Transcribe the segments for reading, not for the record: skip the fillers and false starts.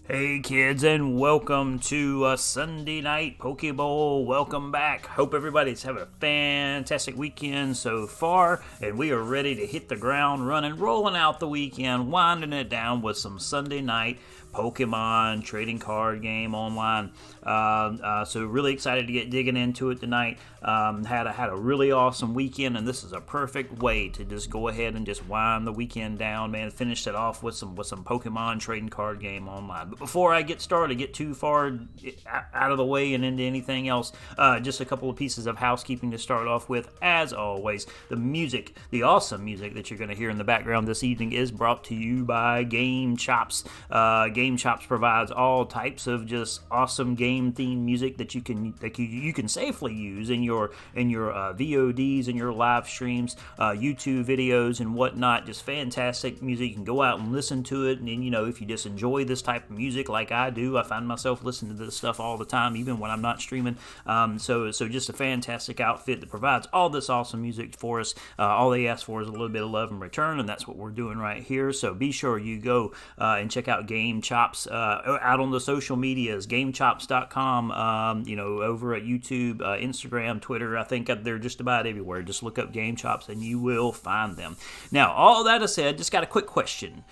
Hey kids, and welcome to Sunday Night PokeBowl. Welcome back. Hope everybody's having a fantastic weekend so far, and we are ready to hit the ground running, rolling out the weekend, winding it down with some Sunday night Pokemon trading card game online. So really excited to get digging into it tonight. Had a really awesome weekend, and this is a perfect way to just go ahead and just wind the weekend down, man. Finish it off with some Pokemon trading card game online. But before I get started, get too far out of the way and into anything else, just a couple of pieces of housekeeping to start off with. As always, the music, the awesome music that you're going to hear in the background this evening is brought to you by GameChops. GameChops provides all types of just awesome game-themed music that you can safely use in your VODs and your live streams, YouTube videos and whatnot. Just fantastic music. You can go out and listen to it, and if you just enjoy this type of music like I do, I find myself listening to this stuff all the time, even when I'm not streaming. So just a fantastic outfit that provides all this awesome music for us. All they ask for is a little bit of love in return, and that's what we're doing right here. So be sure you go and check out GameChops out on the social medias, GameChops.com, over at YouTube, Instagram, Twitter. I think they're just about everywhere. Just look up GameChops and you will find them. Now, all that said, just got a quick question.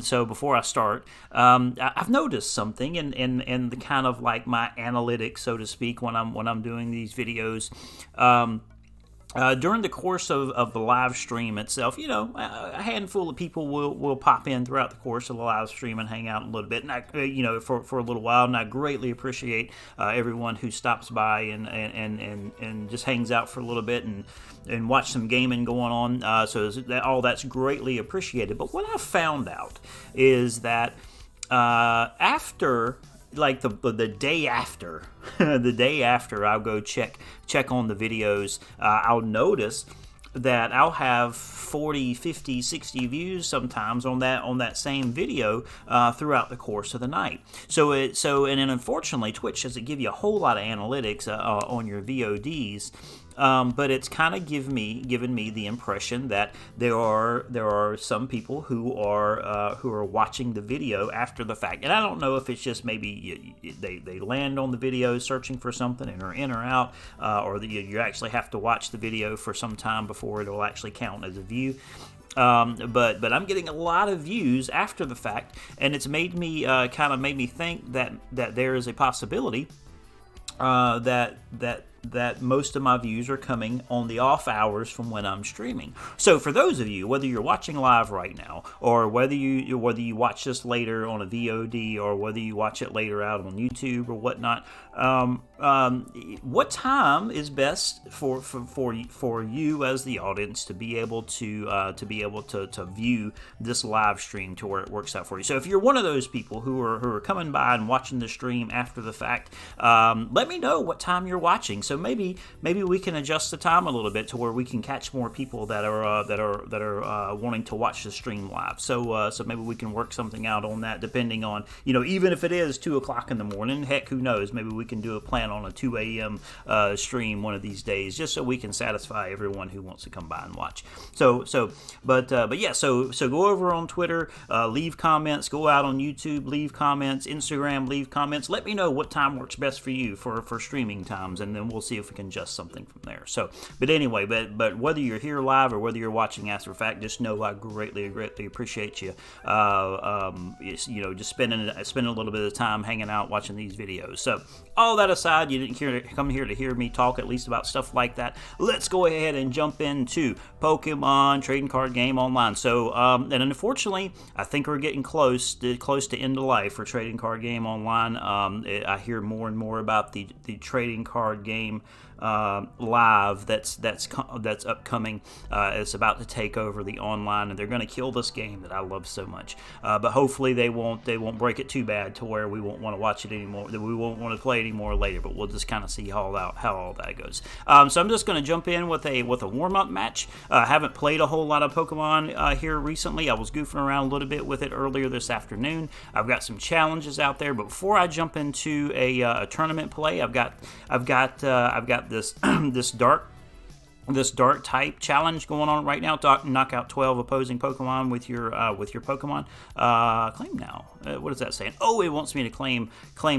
So before I start, I've noticed something in the kind of like my analytics, so to speak, when I'm doing these videos. During the course of the live stream itself, a handful of people will pop in throughout the course of the live stream and hang out a little bit, and for a little while. And I greatly appreciate everyone who stops by and just hangs out for a little bit and watch some gaming going on. So all that's greatly appreciated. But what I found out is that after, like the day after, the day after I'll go check on the videos, I'll notice that I'll have 40, 50, 60 views sometimes on that same video throughout the course of the night. And then unfortunately, Twitch doesn't give you a whole lot of analytics on your VODs. But it's kind of given me the impression that there are some people who are watching the video after the fact, and I don't know if it's just maybe they land on the video searching for something and are in or out, or that you actually have to watch the video for some time before it will actually count as a view. But I'm getting a lot of views after the fact, and it's made me made me think that there is a possibility that most of my views are coming on the off hours from when I'm streaming. So for those of you, whether you're watching live right now, or whether you watch this later on a VOD, or whether you watch it later out on YouTube or whatnot, what time is best for you as the audience to be able to view this live stream to where it works out for you? So if you're one of those people who are coming by and watching the stream after the fact, let me know what time you're watching. So maybe we can adjust the time a little bit to where we can catch more people that are wanting to watch the stream live. So maybe we can work something out on that, depending on, even if it is 2:00 in the morning. Heck, who knows? Maybe we can do a plan on a 2 a.m. Stream one of these days, just so we can satisfy everyone who wants to come by and watch. So go over on Twitter, leave comments. Go out on YouTube, leave comments. Instagram, leave comments. Let me know what time works best for you for streaming times, and then we'll see if we can adjust something from there. So, but anyway, but whether you're here live or whether you're watching after the fact, just know I greatly appreciate you. Just spending a little bit of time hanging out watching these videos. So, all that aside, you didn't come here to hear me talk at least about stuff like that. Let's go ahead and jump into Pokemon trading card game online. So, and unfortunately, I think we're getting close to end of life for trading card game online. I hear more and more about the trading card game live that's upcoming. It's about to take over the online, and they're going to kill this game that I love so much. But hopefully they won't break it too bad to where we won't want to watch it anymore, that we won't want to play it anymore later. But we'll just kind of see how all that goes. So I'm just going to jump in with a warm-up match. I haven't played a whole lot of Pokemon here recently. I was goofing around a little bit with it earlier this afternoon. I've got some challenges out there, but before I jump into a tournament play, I've got this this dark this dark type challenge going on right now. Knock out 12 opposing Pokemon with your Pokemon. Claim now. What is that saying? Oh, it wants me to claim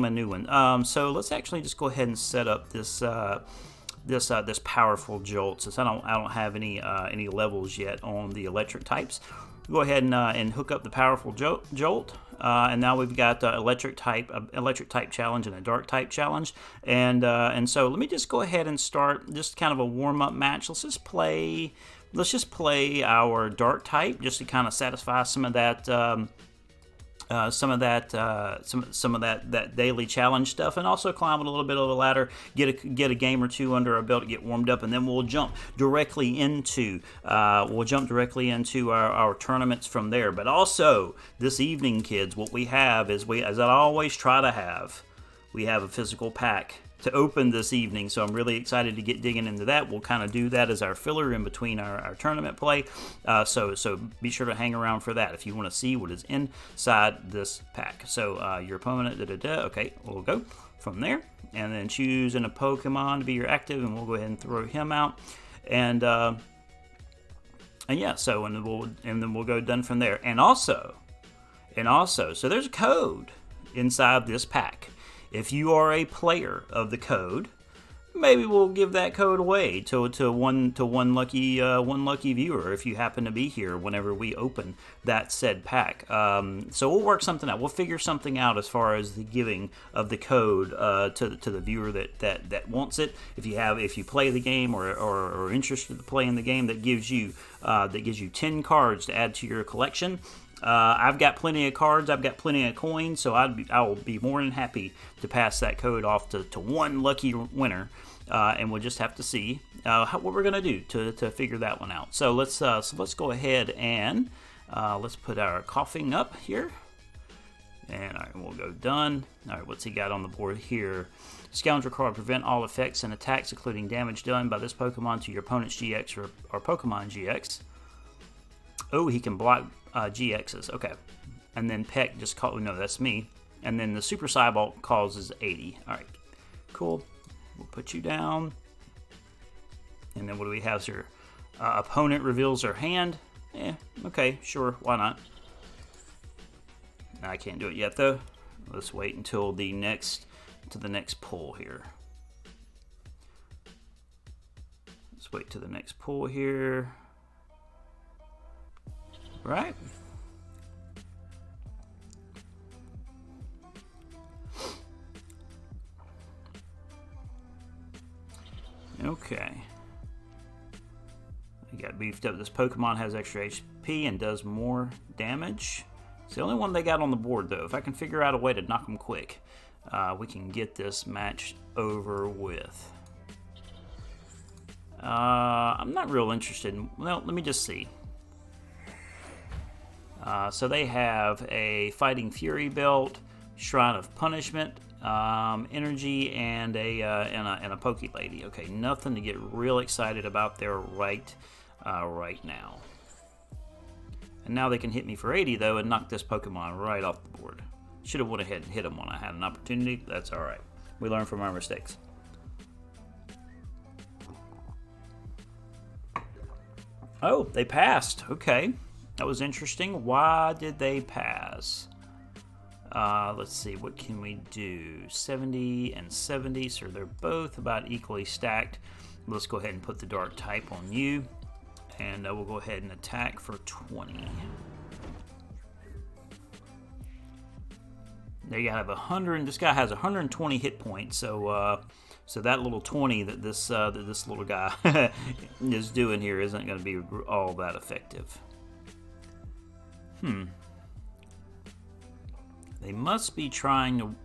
a new one. So let's actually just go ahead and set up this this powerful jolt, since I don't have any levels yet on the electric types. Go ahead and hook up the powerful jolt. And now we've got electric type challenge and a dark type challenge, and so let me just go ahead and start just kind of a warm up match. Let's just play our dark type just to kind of satisfy some of that that daily challenge stuff, and also climb a little bit of the ladder, get a game or two under our belt to get warmed up, and then we'll jump directly into our tournaments from there. But also this evening, kids, what we have is, as I always try to have, we have a physical pack to open this evening, so I'm really excited to get digging into that. We'll kind of do that as our filler in between our tournament play, so be sure to hang around for that if you want to see what is inside this pack. So your opponent, okay, we'll go from there, and then choose a Pokemon to be your active, and we'll go ahead and throw him out, and yeah, so and then we'll go done from there. And also, so there's a code inside this pack. If you are a player of the code, maybe we'll give that code away to one lucky viewer if you happen to be here whenever we open that said pack. So we'll work something out. We'll figure something out as far as the giving of the code to the viewer that wants it. If you play the game or are interested in playing the game, that gives you 10 cards to add to your collection. I've got plenty of cards, I've got plenty of coins, so I will be more than happy to pass that code off to one lucky winner, and we'll just have to see what we're going to do to figure that one out. So let's go ahead and let's put our coughing up here, and all right, we'll go done. All right, what's he got on the board here? Scoundrel card, prevent all effects and attacks, including damage done by this Pokemon to your opponent's GX or Pokemon GX. Oh, he can block GXs. Okay. And then Peck just called. No, that's me. And then the Super Cybolt causes 80. All right. Cool. We'll put you down. And then what do we have here? Opponent reveals their hand. Okay, sure. Why not? I can't do it yet, though. Let's wait until the next pull here. Let's wait till the next pull here. Right. Okay. I got beefed up. This Pokemon has extra HP and does more damage. It's the only one they got on the board, though. If I can figure out a way to knock them quick, we can get this match over with. I'm not real interested in... Well, let me just see. So they have a Fighting Fury belt, Shrine of Punishment, energy, and a Poke Lady. Okay, nothing to get real excited about there right now. And now they can hit me for 80 though, and knock this Pokemon right off the board. Should have went ahead and hit him when I had an opportunity. That's all right. We learn from our mistakes. Oh, they passed. Okay. That was interesting. Why did they pass? Let's see. What can we do? 70 and 70. So they're both about equally stacked. Let's go ahead and put the dark type on you. And we'll go ahead and attack for 20. There you have 100. This guy has 120 hit points. So that little 20 that this little guy is doing here isn't going to be all that effective. They must be trying to...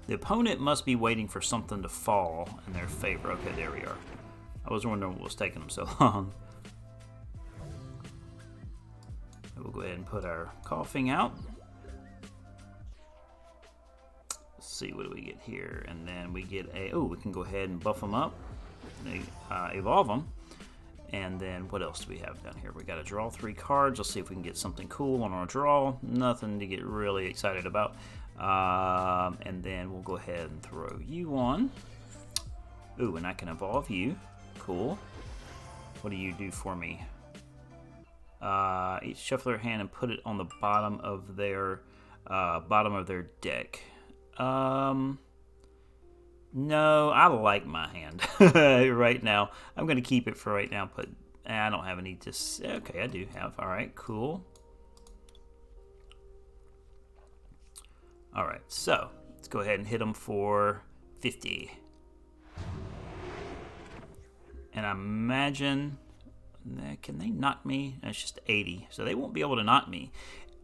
The opponent must be waiting for something to fall in their favor. Okay, there we are. I was wondering what was taking them so long. We'll go ahead and put our coughing out. Let's see, what do we get here? And then we get a... Oh, we can go ahead and buff them up. Evolve them. And then what else do we have down here? We got to draw 3 cards. Let's see if we can get something cool on our draw. Nothing to get really excited about. And then we'll go ahead and throw you on. Ooh, and I can evolve you. Cool. What do you do for me? Each shuffle their hand and put it on the bottom of their deck. No, I like my hand right now. I'm going to keep it for right now, but I don't have any. Just okay, I do have. All right, cool. All right, so let's go ahead and hit them for 50. And I imagine, can they knock me? It's just 80, so they won't be able to knock me.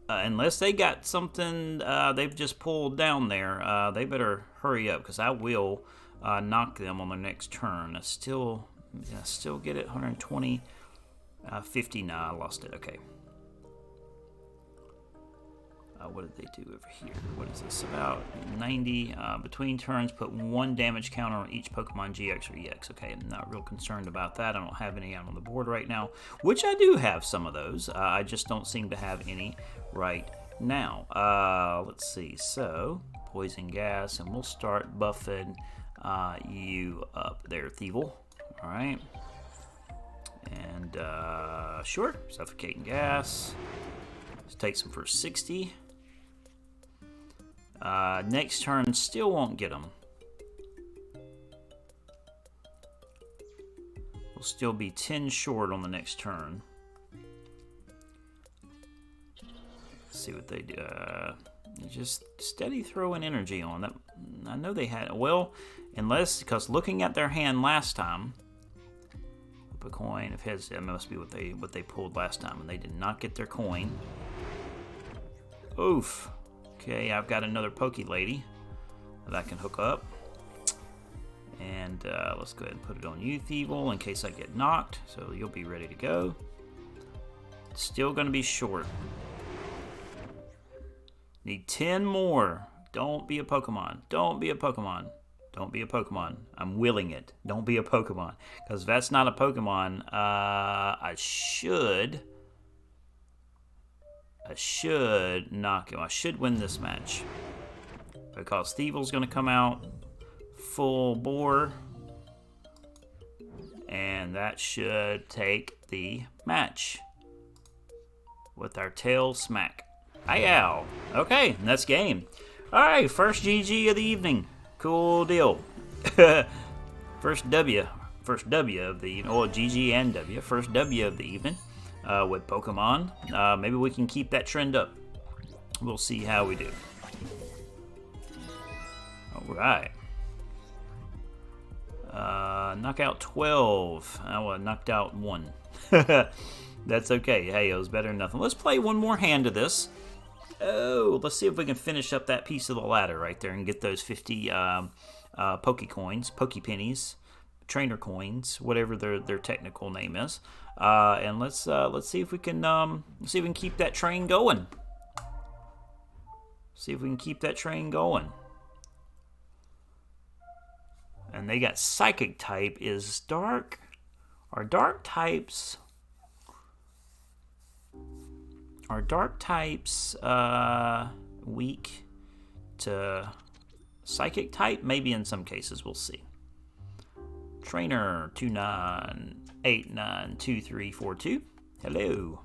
Unless they got something they've just pulled down there. They better hurry up, because I will knock them on their next turn. I still get it, 120, 50, nah, I lost it, okay. What did they do over here? What is this about? 90. Between turns, put 1 damage counter on each Pokemon GX or EX. Okay, I'm not real concerned about that. I don't have any out on the board right now, which I do have some of those. I just don't seem to have any right now. Let's see. So, Poison Gas, and we'll start buffing you up there, Thievul. All right. And, sure. Suffocating Gas. Let's take some for 60. Next turn, still won't get them. We'll still be 10 short on the next turn. Let's see what they do. Just steady throwing energy on that. I know they had, well, because looking at their hand last time, flip a coin. If heads, that must be what they pulled last time, and they did not get their coin. Oof. Okay, I've got another Poke Lady that I can hook up. And let's go ahead and put it on you, Thievul, in case I get knocked. So you'll be ready to go. Still going to be short. Need 10 more. Don't be a Pokemon. Don't be a Pokemon. Don't be a Pokemon. I'm willing it. Don't be a Pokemon. Because if that's not a Pokemon, I should knock him. I should win this match. Because Thievul's going to come out full bore. And that should take the match. With our tail smack. Ow. Okay, that's game. Alright, first GG of the evening. Cool deal. First W of the, well, GG and W. First W of the evening. With Pokemon. Maybe we can keep that trend up. We'll see how we do. Alright. Knockout 12. Oh, I knocked out 1. That's okay. Hey, it was better than nothing. Let's play one more hand of this. Oh, let's see if we can finish up that piece of the ladder right there and get those 50 Poke Coins, Poke Pennies, Trainer Coins, whatever their technical name is. And let's see if we can keep that train going. See if we can keep that train going. And they got Psychic type is dark. Are dark types weak to Psychic type? Maybe in some cases, we'll see. Trainer 29892342. Hello.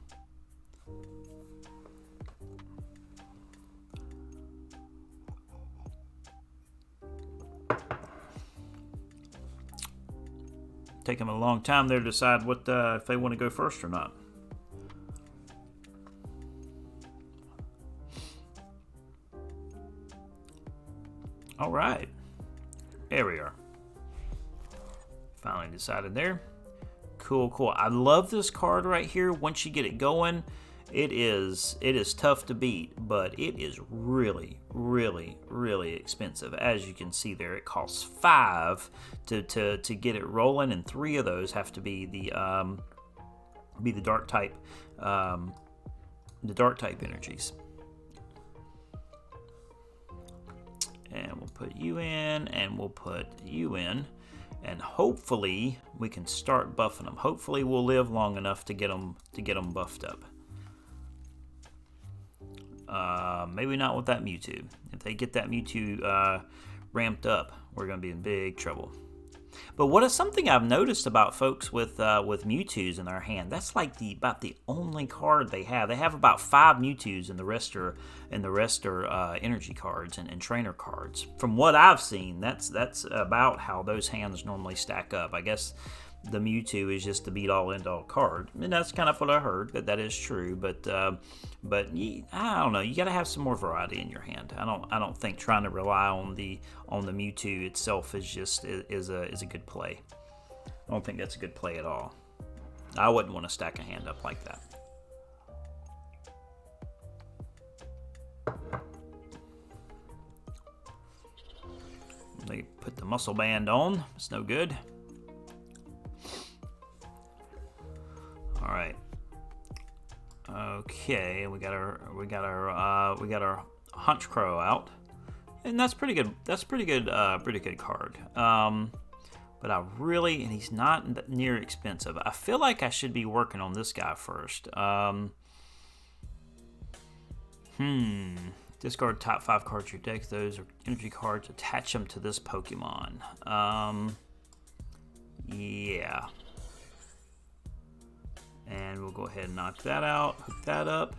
Take them a long time there to decide what if they want to go first or not. All right, there we are. Finally decided there. Cool, cool. I love this card right here. Once you get it going, it is tough to beat, but it is really, really, really expensive. As you can see there, it costs 5 to get it rolling, and 3 of those have to be the dark type, energies. And we'll put you in, and we'll put you in. And hopefully we can start buffing them. Hopefully we'll live long enough to get them buffed up. Maybe not with that Mewtwo. If they get that Mewtwo ramped up, we're going to be in big trouble. But what is something I've noticed about folks with Mewtwo's in their hand? That's like about the only card they have. They have about 5 Mewtwo's, and the rest are energy cards and trainer cards. From what I've seen, that's about how those hands normally stack up. I guess the Mewtwo is just the beat-all end-all card. I mean, that's kind of what I heard, but that is true. But I don't know. You got to have some more variety in your hand. I don't think trying to rely on the Mewtwo itself is a good play. I don't think that's a good play at all. I wouldn't want to stack a hand up like that. They put the muscle band on. It's no good. All right. Okay, we got our Hunch Crow out, and that's pretty good. That's pretty good card. But and he's not near expensive. I feel like I should be working on this guy first. Discard top 5 cards of your deck. Those are energy cards. Attach them to this Pokemon. Yeah. And we'll go ahead and knock that out, hook that up.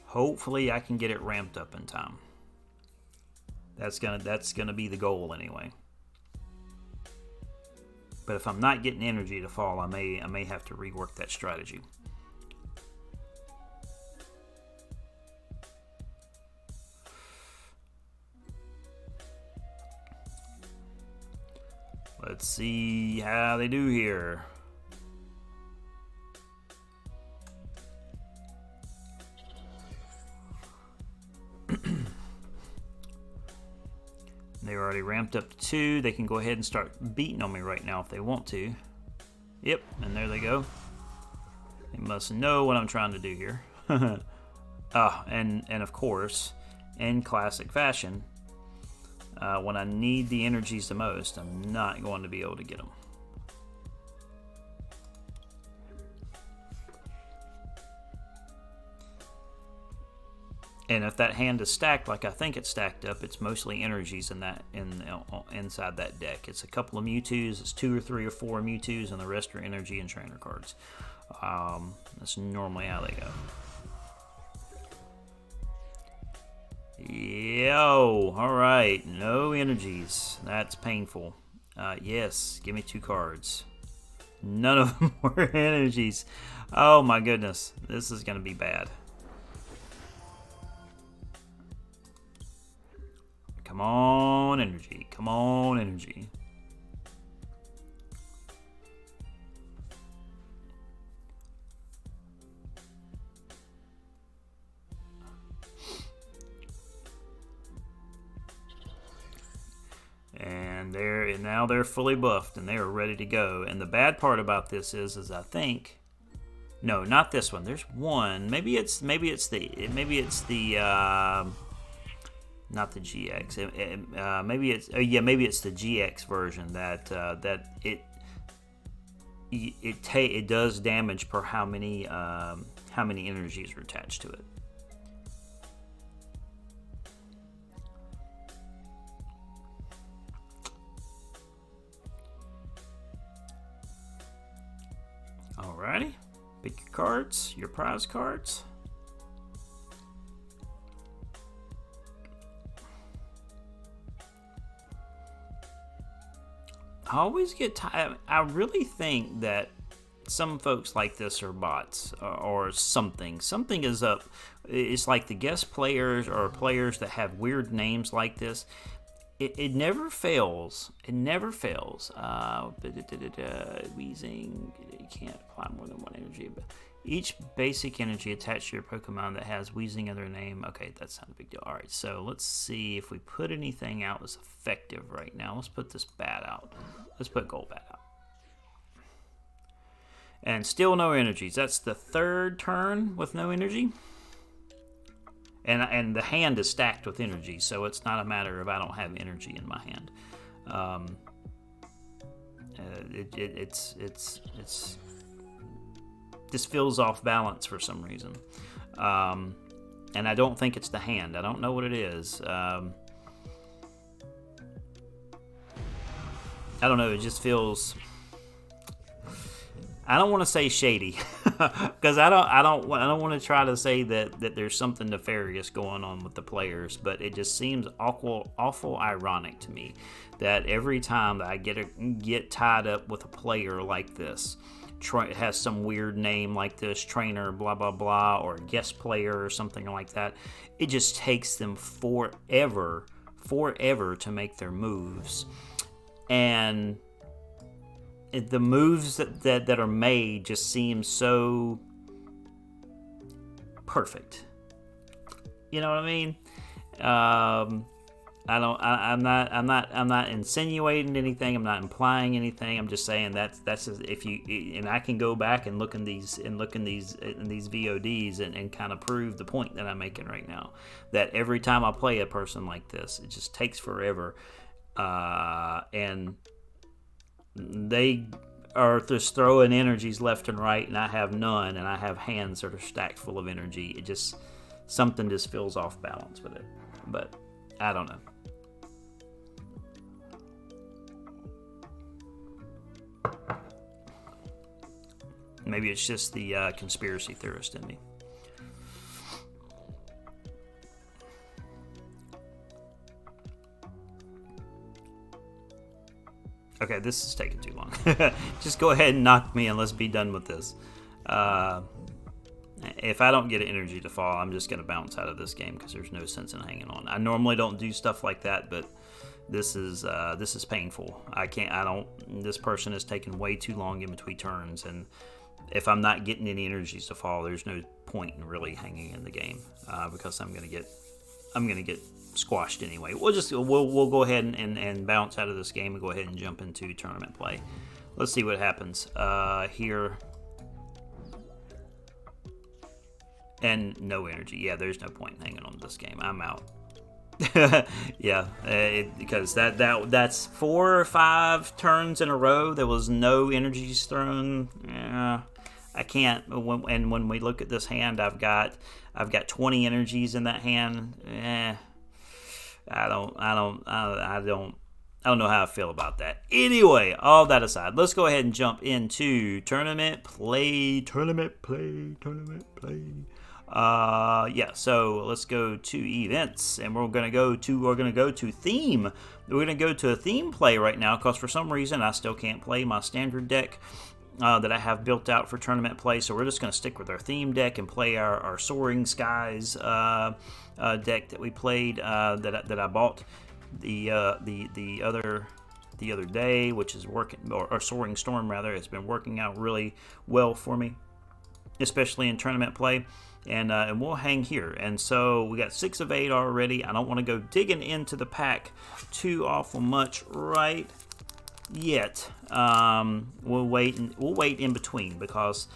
Hopefully I can get it ramped up in time. That's gonna be the goal anyway. But if I'm not getting energy to fall, I may have to rework that strategy. Let's see how they do here. They're already ramped up to 2. They can go ahead and start beating on me right now if they want to. Yep, and there they go. They must know what I'm trying to do here. And of course, in classic fashion, when I need the energies the most, I'm not going to be able to get them. And if that hand is stacked like I think it's stacked up, it's mostly energies inside that deck. It's a couple of Mewtwo's, it's 2 or 3 or 4 Mewtwo's, and the rest are energy and trainer cards. That's normally how they go. Yo, alright, no energies. That's painful. Yes, give me 2 cards. None of them were energies. Oh my goodness, this is going to be bad. Come on, energy. Come on, energy. And now they're fully buffed and they are ready to go. And the bad part about this is I think, no, not this one. There's one. Maybe it's the not the GX. Maybe it's the GX version that it does damage per how many energies are attached to it. Alrighty, pick your cards, your prize cards. I always get tired. I really think that some folks like this are bots or something. Something is up. It's like the guest players or players that have weird names like this. It never fails. It never fails. Wheezing. You can't apply more than 1 energy. But each basic energy attached to your Pokemon that has wheezing in their name. Okay, that's not a big deal. All right, so let's see if we put anything out that's effective right now. Let's put this bat out. Let's put Golbat out. And still no energies. That's the 3rd turn with no energy. And the hand is stacked with energy, so it's not a matter of I don't have energy in my hand. It's this feels off balance for some reason. And I don't think it's the hand. I don't know what it is. I don't know. It just feels. I don't want to say shady, because I don't want to try to say that there's something nefarious going on with the players, but it just seems awful ironic to me that every time that I get tied up with a player like this, has some weird name like this, trainer, blah blah blah, or guest player or something like that, it just takes them forever to make their moves, and the moves that are made just seem so perfect. You know what I mean? I'm not insinuating anything. I'm not implying anything. I'm just saying that's if you, and I can go back and look in these VODs and kind of prove the point that I'm making right now. That every time I play a person like this, it just takes forever, and they are just throwing energies left and right, and I have none, and I have hands that are stacked full of energy. It just, something just feels off balance with it, but I don't know. Maybe it's just the conspiracy theorist in me. Okay, this is taking too long. Just go ahead and knock me and let's be done with this. If I don't get an energy to fall, I'm just going to bounce out of this game because there's no sense in hanging on. I normally don't do stuff like that, but this is painful. This person is taking way too long in between turns, and if I'm not getting any energies to fall, there's no point in really hanging in the game, because I'm going to get squashed anyway. We'll go ahead and bounce out of this game and go ahead and jump into tournament play. Let's see what happens here. And no energy. Yeah, there's no point in hanging on to this game. I'm out. Yeah, because that's 4 or 5 turns in a row. There was no energies thrown. I can't. When we look at this hand, I've got 20 energies in that hand. I don't know how I feel about that. Anyway, all that aside, let's go ahead and jump into tournament play. So let's go to events, and we're gonna go to theme. We're gonna go to a theme play right now because for some reason I still can't play my standard deck that I have built out for tournament play. So we're just gonna stick with our theme deck and play our Soaring Skies deck that we played that I bought the other day, which is working, or Soaring Storm rather. It's been working out really well for me, especially in tournament play. And we'll hang here. And so we got 6 of 8 already. I don't want to go digging into the pack too awful much right yet. We'll wait in between because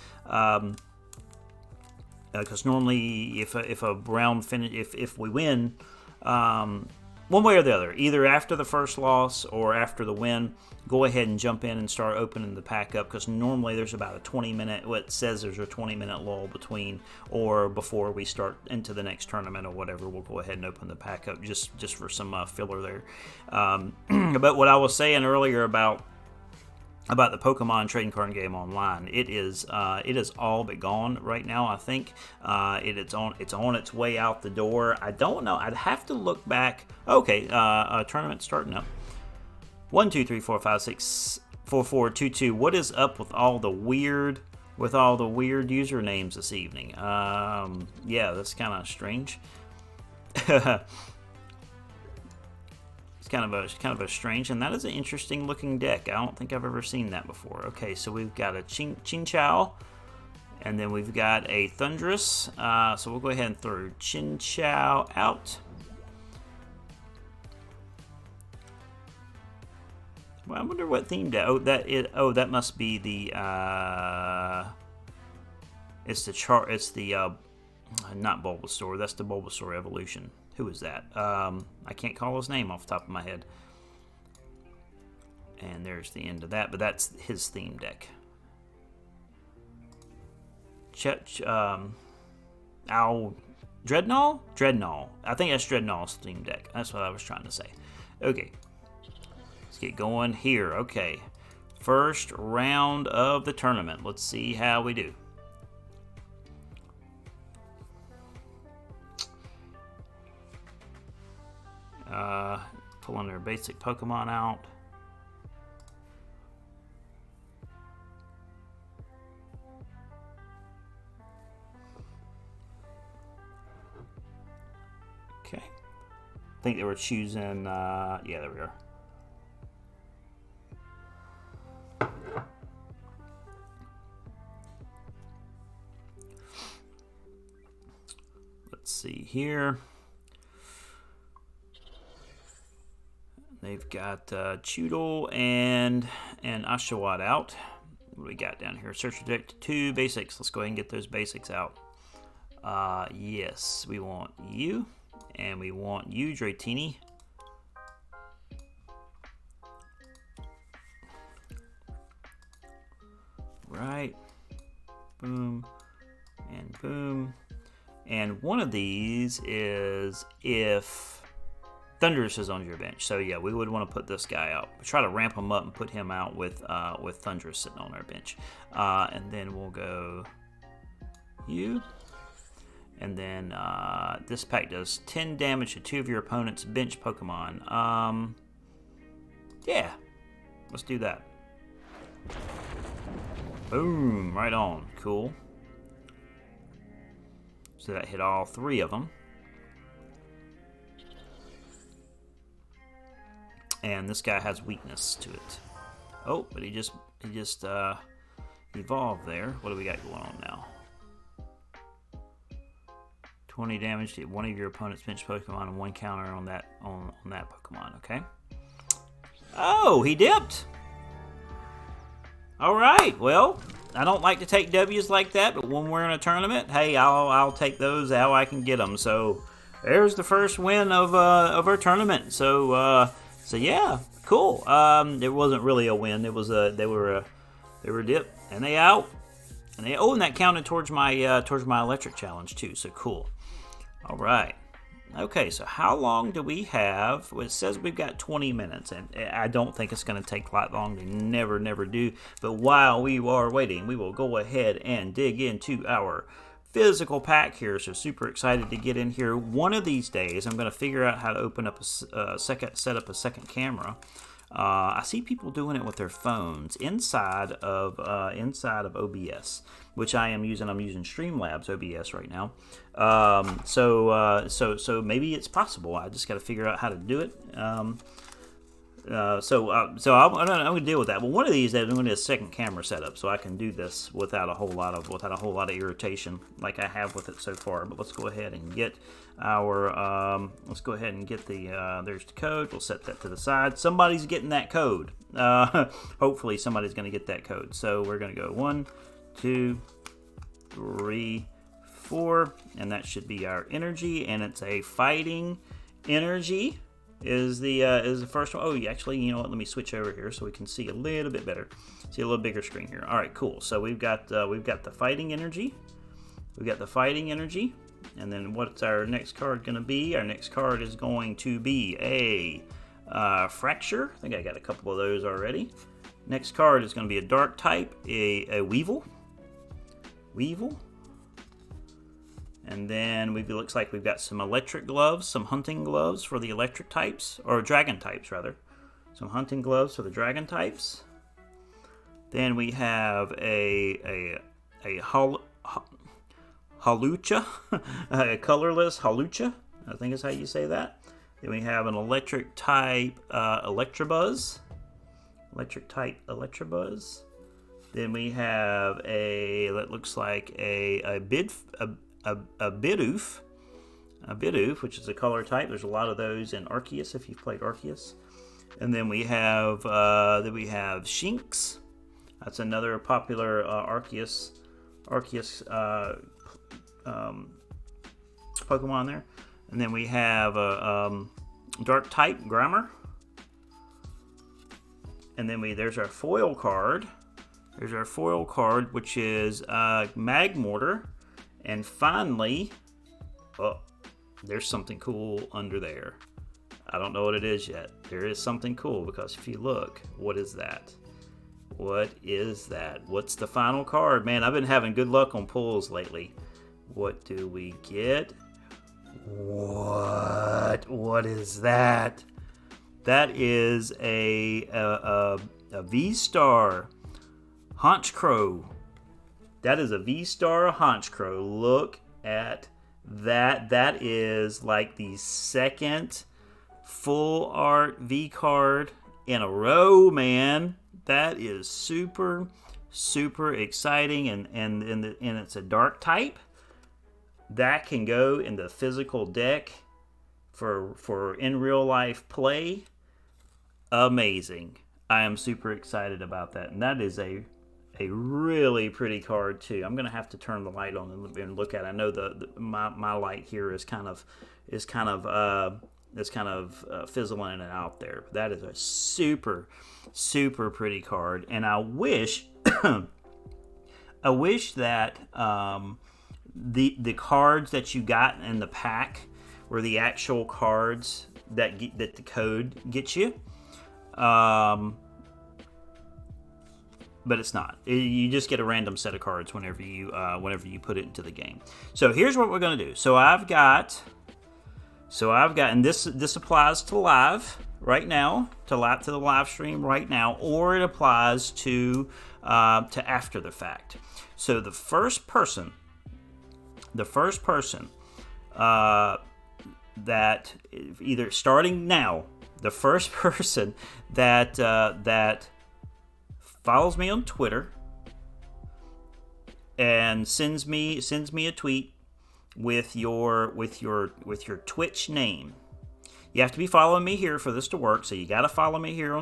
normally if a round finish, if we win, one way or the other, either after the first loss or after the win, go ahead and jump in and start opening the pack up, because normally there's about a 20-minute, what says there's a 20-minute lull between or before we start into the next tournament or whatever. We'll go ahead and open the pack up just for some filler there. But what I was saying earlier about the Pokemon trading card game online, it is all but gone right now. I think it's on its way out the door. I don't know. I'd have to look back. Okay, tournament starting up. 1, 2, 3, 4, 5, 6, 4, 4, 2, 2. What is up with all the weird usernames this evening? Yeah, that's kind of strange. It's kind of a strange, and that is an interesting looking deck. I don't think I've ever seen that before. Okay, so we've got a Chinchou, and then we've got a Thundurus. So we'll go ahead and throw Chinchou out. Well, I wonder what theme deck. That must be the. It's the not Bulbasaur. That's the Bulbasaur evolution. Who is that? I can't call his name off the top of my head. And there's the end of that, but that's his theme deck. Dreadnought? Dreadnought. I think that's Dreadnought's theme deck. That's what I was trying to say. Okay. Let's get going here. Okay. First round of the tournament. Let's see how we do. Pulling their basic Pokemon out. Okay. I think they were choosing, yeah, there we are. Let's see here. They've got Choodle and Oshawott out. What do we got down here? Search Protect 2 basics. Let's go ahead and get those basics out. Yes, we want you. And we want you, Dratini. Right. Boom. And boom. And one of these is if Thundurus is on your bench. So yeah, we would want to put this guy out. Try to ramp him up and put him out with Thundurus sitting on our bench. And then we'll go you. And then this pack does 10 damage to 2 of your opponent's bench Pokemon. Yeah, let's do that. Boom, right on. Cool. So that hit all 3 of them. And this guy has weakness to it. Oh, but he just evolved there. What do we got going on now? 20 damage to 1 of your opponent's bench Pokemon and 1 counter on that Pokemon. Okay. Oh, he dipped. All right. Well, I don't like to take W's like that, but when we're in a tournament, hey, I'll take those how I can get them. So there's the first win of our tournament. So yeah, cool. It wasn't really a win. It was they were dipped and they out. And that counted towards my electric challenge too. So cool. All right. Okay, so how long do we have? Well, it says we've got 20 minutes, and I don't think it's going to take that long. They never do. But while we are waiting, we will go ahead and dig into our physical pack here. So super excited to get in here. One of these days, I'm going to figure out how to open up set up a second camera. I see people doing it with their phones inside of OBS, which I am using. I'm using Streamlabs OBS right now. So maybe it's possible. I just got to figure out how to do it. So I'm going to deal with that. But one of these days, I'm going to do a second camera setup so I can do this without a whole lot of irritation like I have with it so far. But let's go ahead and get our there's the code. We'll set that to the side. Somebody's getting that code. Hopefully somebody's going to get that code. So we're going to go 1, 2, 3, 4, and that should be our energy, and it's a fighting energy. Is the first one. Oh, actually, you know what? Let me switch over here so we can see a little bit better. See a little bigger screen here. All right, cool. So we've got the fighting energy. We've got the fighting energy, and then what's our next card going to be? Our next card is going to be a fracture. I think I got a couple of those already. Next card is going to be a dark type, a Weevil. And then it looks like we've got some electric gloves, some hunting gloves for the electric types, or dragon types rather. Some hunting gloves for the dragon types. Then we have a Hawlucha, a colorless Hawlucha, I think is how you say that. Then we have an electric type Electabuzz. Then we have that looks like a Bidoof, which is a color type. There's a lot of those in Arceus if you've played Arceus. And then we have Shinx. That's another popular Arceus Pokemon there. And then we have a dark type Grimer. And then there's our foil card. Which is Magmortar. And finally, oh, there's something cool under there. I don't know what it is yet. There is something cool because if you look, what is that? What is that? What's the final card? Man, I've been having good luck on pulls lately. What do we get? What is that? That is a V-Star Honchkrow. That is a V-Star Honchkrow. Look at that. That is like the second full art V card in a row, man. That is super, super exciting, and it's a dark type that can go in the physical deck for in real life play. Amazing. I am super excited about that, and that is a really pretty card too. I'm gonna have to turn the light on and look at it. I know my light here is kind of fizzling it out there. But that is a super, super pretty card, and I wish that the cards that you got in the pack were the actual cards that the code gets you. But it's not. You just get a random set of cards whenever you put it into the game. So here's what we're gonna do. So I've got, and this applies to live right now, to the live stream right now, or it applies to after the fact. So the first person that either starting now, the first person that follows me on Twitter and sends me a tweet with your Twitch name. You have to be following me here for this to work, so you got to follow me here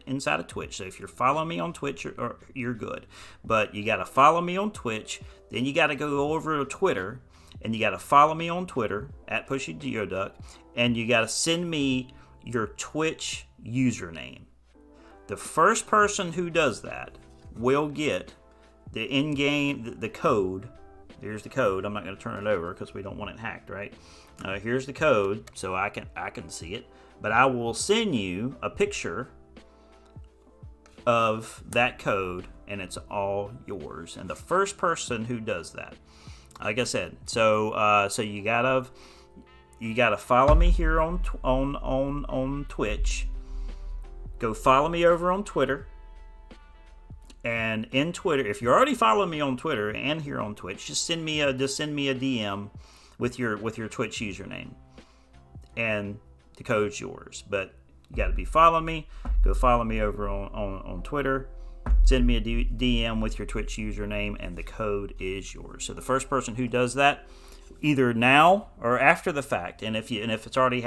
inside of Twitch. So if you're following me on Twitch, you're good. But you got to follow me on Twitch. Then you got to go over to Twitter, and you got to follow me on Twitter at PushyGeoduck, and you got to send me your Twitch username. The first person who does that will get the in-game, the code. Here's the code. I'm not going to turn it over because we don't want it hacked, right? Here's the code, so I can see it. But I will send you a picture of that code, and it's all yours. And the first person who does that, like I said, so you gotta follow me here on Twitch. Go follow me over on Twitter. And in Twitter, if you're already following me on Twitter and here on Twitch, just send me a DM with your Twitch username, and the code's yours. But you got to be following me. Go follow me over on Twitter. Send me a DM with your Twitch username, and the code is yours. So the first person who does that, either now or after the fact, and if it's already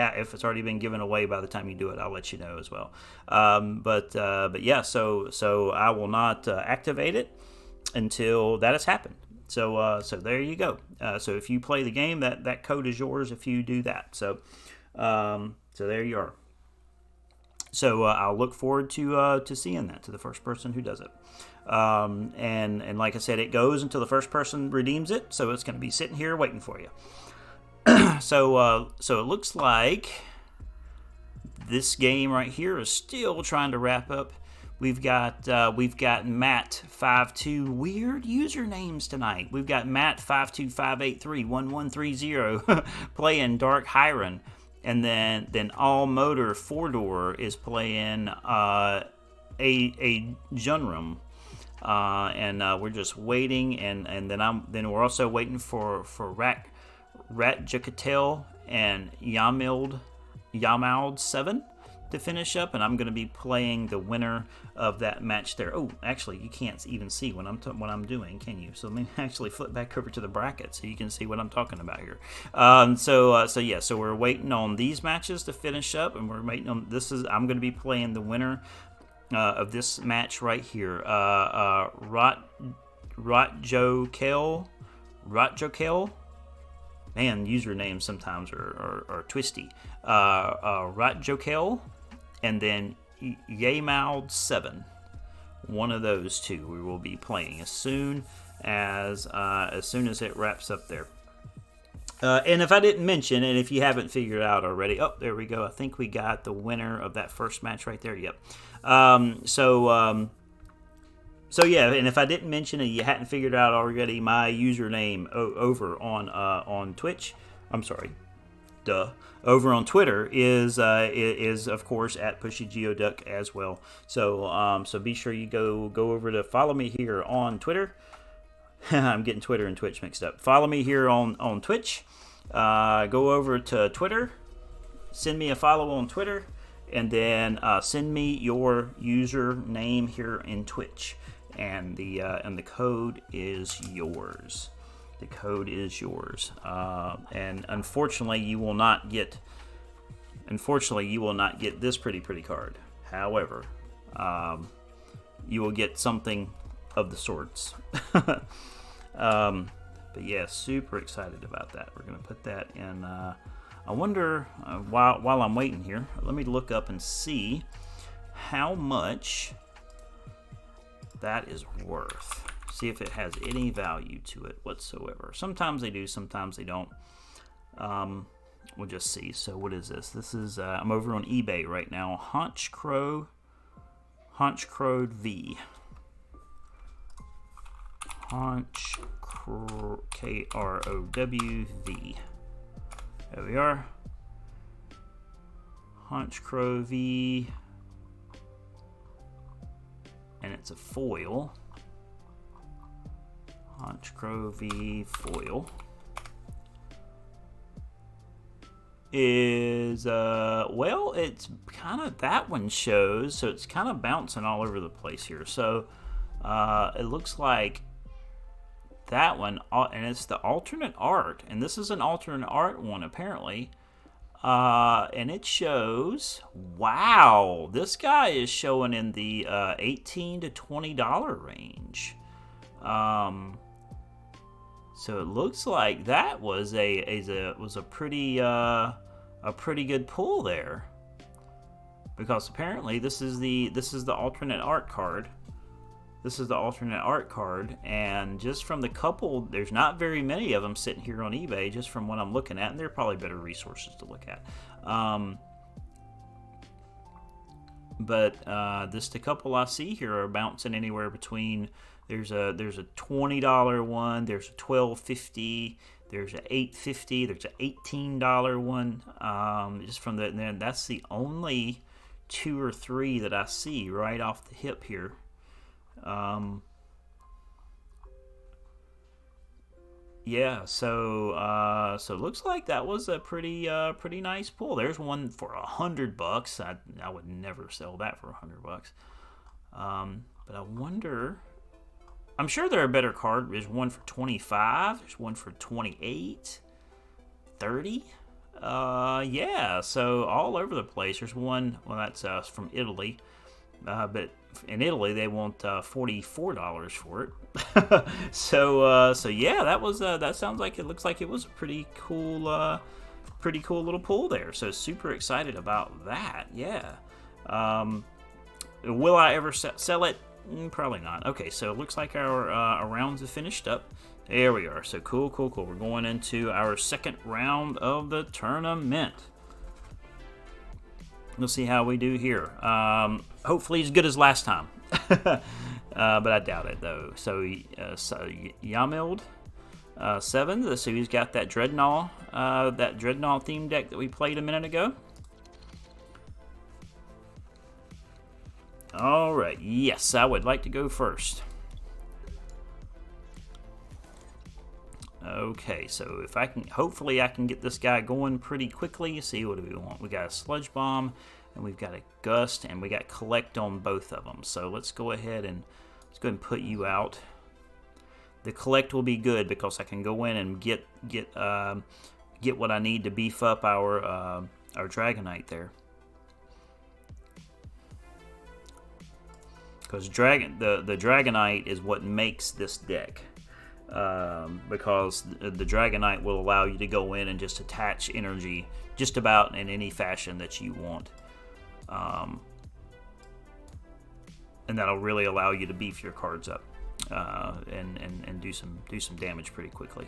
been given away by the time you do it, I'll let you know as well. But yeah, so I will not activate it until that has happened. So there you go. So if you play the game, that code is yours if you do that. So there you are. So I'll look forward to seeing that, to the first person who does it. And like I said, it goes until the first person redeems it, so it's going to be sitting here waiting for you. So it looks like this game right here is still trying to wrap up. We've got Matt52, weird usernames tonight. We've got Matt525831130 playing Dark Hiron, and then All Motor 4-Door is playing a Junrum. And we're just waiting, and then we're also waiting for Ratjakatel and Yamald 7 to finish up, and I'm going to be playing the winner of that match there. Oh, actually, you can't even see what I'm doing, can you? So let me actually flip back over to the bracket so you can see what I'm talking about here. So we're waiting on these matches to finish up, and we're waiting on I'm going to be playing the winner of this match right here. Rotjokel. Man, usernames sometimes are twisty. Rotjokel, and then Yamald 7. One of those two we will be playing as soon as it wraps up there. And if I didn't mention, and if you haven't figured it out already, oh, there we go. I think we got the winner of that first match right there. Yep. So yeah, and if I didn't mention and you hadn't figured it out already, my username over on Twitch, I'm sorry, over on Twitter is of course at PushyGeoduck as well. So be sure you go over to follow me here on Twitter. I'm getting Twitter and Twitch mixed up. Follow me here on Twitch. Go over to Twitter. Send me a follow on Twitter. And then send me your username here in Twitch. And the code is yours. The code is yours. And unfortunately, you will not get this pretty card. However, you will get something of the sorts. But yeah, super excited about that. We're gonna put that in. I wonder while I'm waiting here, let me look up and see how much that is worth. See if it has any value to it whatsoever. Sometimes they do, sometimes they don't. We'll just see. So what is this? This is I'm over on eBay right now. Honchcrow V. Krowv. There we are. Honchcrow V. And it's a foil. Honchcrow V foil. Is well, it's kind of, that one shows, so it's kind of bouncing all over the place here. So it looks like that one, and it's the alternate art, and this is an alternate art one apparently, and it shows, wow, this guy is showing in the $18 to $20 range. So it looks like that was a pretty good pull there, because apparently this is the alternate art card. This is the alternate art card, and just from the couple, there's not very many of them sitting here on eBay, just from what I'm looking at, and there are probably better resources to look at. But the couple I see here are bouncing anywhere between, there's a $20 one, there's a $12.50, there's a $8.50, there's a $18 one. Just from that's the only 2 or 3 that I see right off the hip here. Yeah, so it looks like that was a pretty nice pull. There's one for $100. I would never sell that for $100. But I wonder. I'm sure there are better cards. There's one for $25. There's one for $28, $30. Yeah. So all over the place. There's one. Well, that's from Italy. But in Italy, they want $44 for it. So yeah, that sounds like, it looks like it was a pretty cool little pull there. So super excited about that. Yeah. Will I ever sell it? Probably not. Okay, so it looks like our rounds have finished up. There we are. So cool. We're going into our second round of the tournament. We'll see how we do here. Hopefully as good as last time. But I doubt it, though. So Yamild 7. So he's got that Dreadnought theme deck that we played a minute ago. All right. Yes, I would like to go first. Okay, so if I can, hopefully I can get this guy going pretty quickly. See, what do we want? We got a Sludge Bomb, and we've got a Gust, and we got Collect on both of them. So let's go ahead and put you out. The Collect will be good because I can go in and get what I need to beef up our Dragonite there. Because the Dragonite is what makes this deck. Because the Dragonite will allow you to go in and just attach energy just about in any fashion that you want. And that'll really allow you to beef your cards up and do some damage pretty quickly.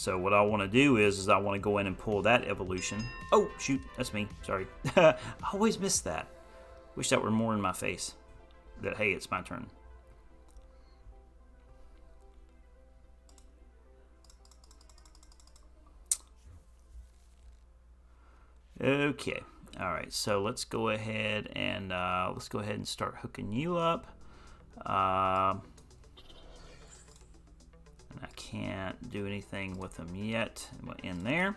So what I want to do is I want to go in and pull that evolution. Oh, shoot, that's me. Sorry. I always miss that. Wish that were more in my face. That, hey, it's my turn. Okay. All right. So let's go ahead and start hooking you up. And I can't do anything with them yet in there.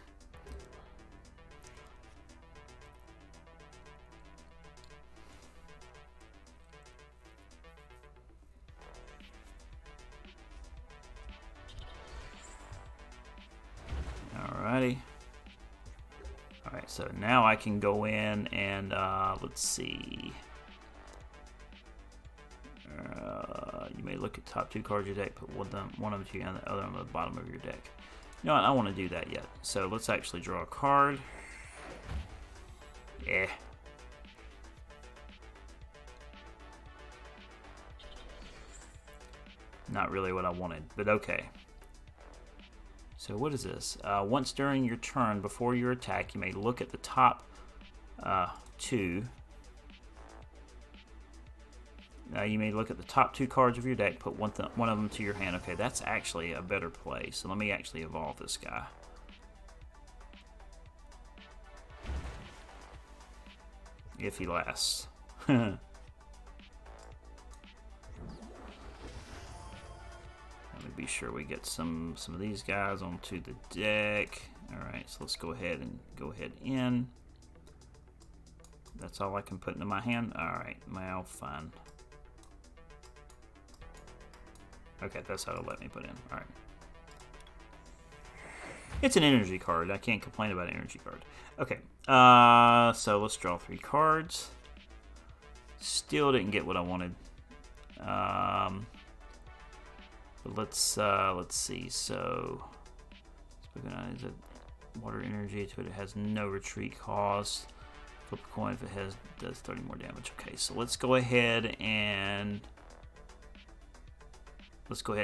Alrighty. Alright, so now I can go in and let's see. You may look at top 2 cards of your deck, put one of them to you and the other on the bottom of your deck. You know what? I don't want to do that yet. So let's actually draw a card. Yeah. Not really what I wanted, but okay. So what is this? Once during your turn, before your attack, you may look at the top 2. You may look at the top 2 cards of your deck, put one of them to your hand. Okay, that's actually a better play. So let me actually evolve this guy. If he lasts. Let me be sure we get some of these guys onto the deck. Alright, so let's go ahead in. That's all I can put into my hand? Alright, well, fine. Okay, that's how it'll let me put in. Alright. It's an energy card. I can't complain about an energy card. Okay, so let's draw 3 cards. Still didn't get what I wanted. But let's see. So, is it water energy to it? It has no retreat cost. Flip a coin if it does 30 more damage. Okay, so let's go ahead and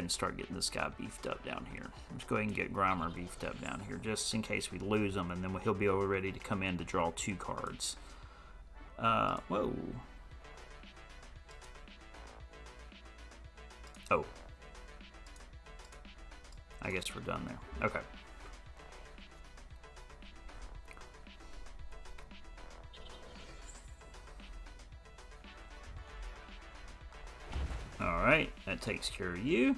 start getting this guy beefed up down here. Let's go ahead and get Grimer beefed up down here, just in case we lose him, and then he'll be over ready to come in to draw 2 cards. Whoa. Oh. I guess we're done there. Okay. Alright, that takes care of you.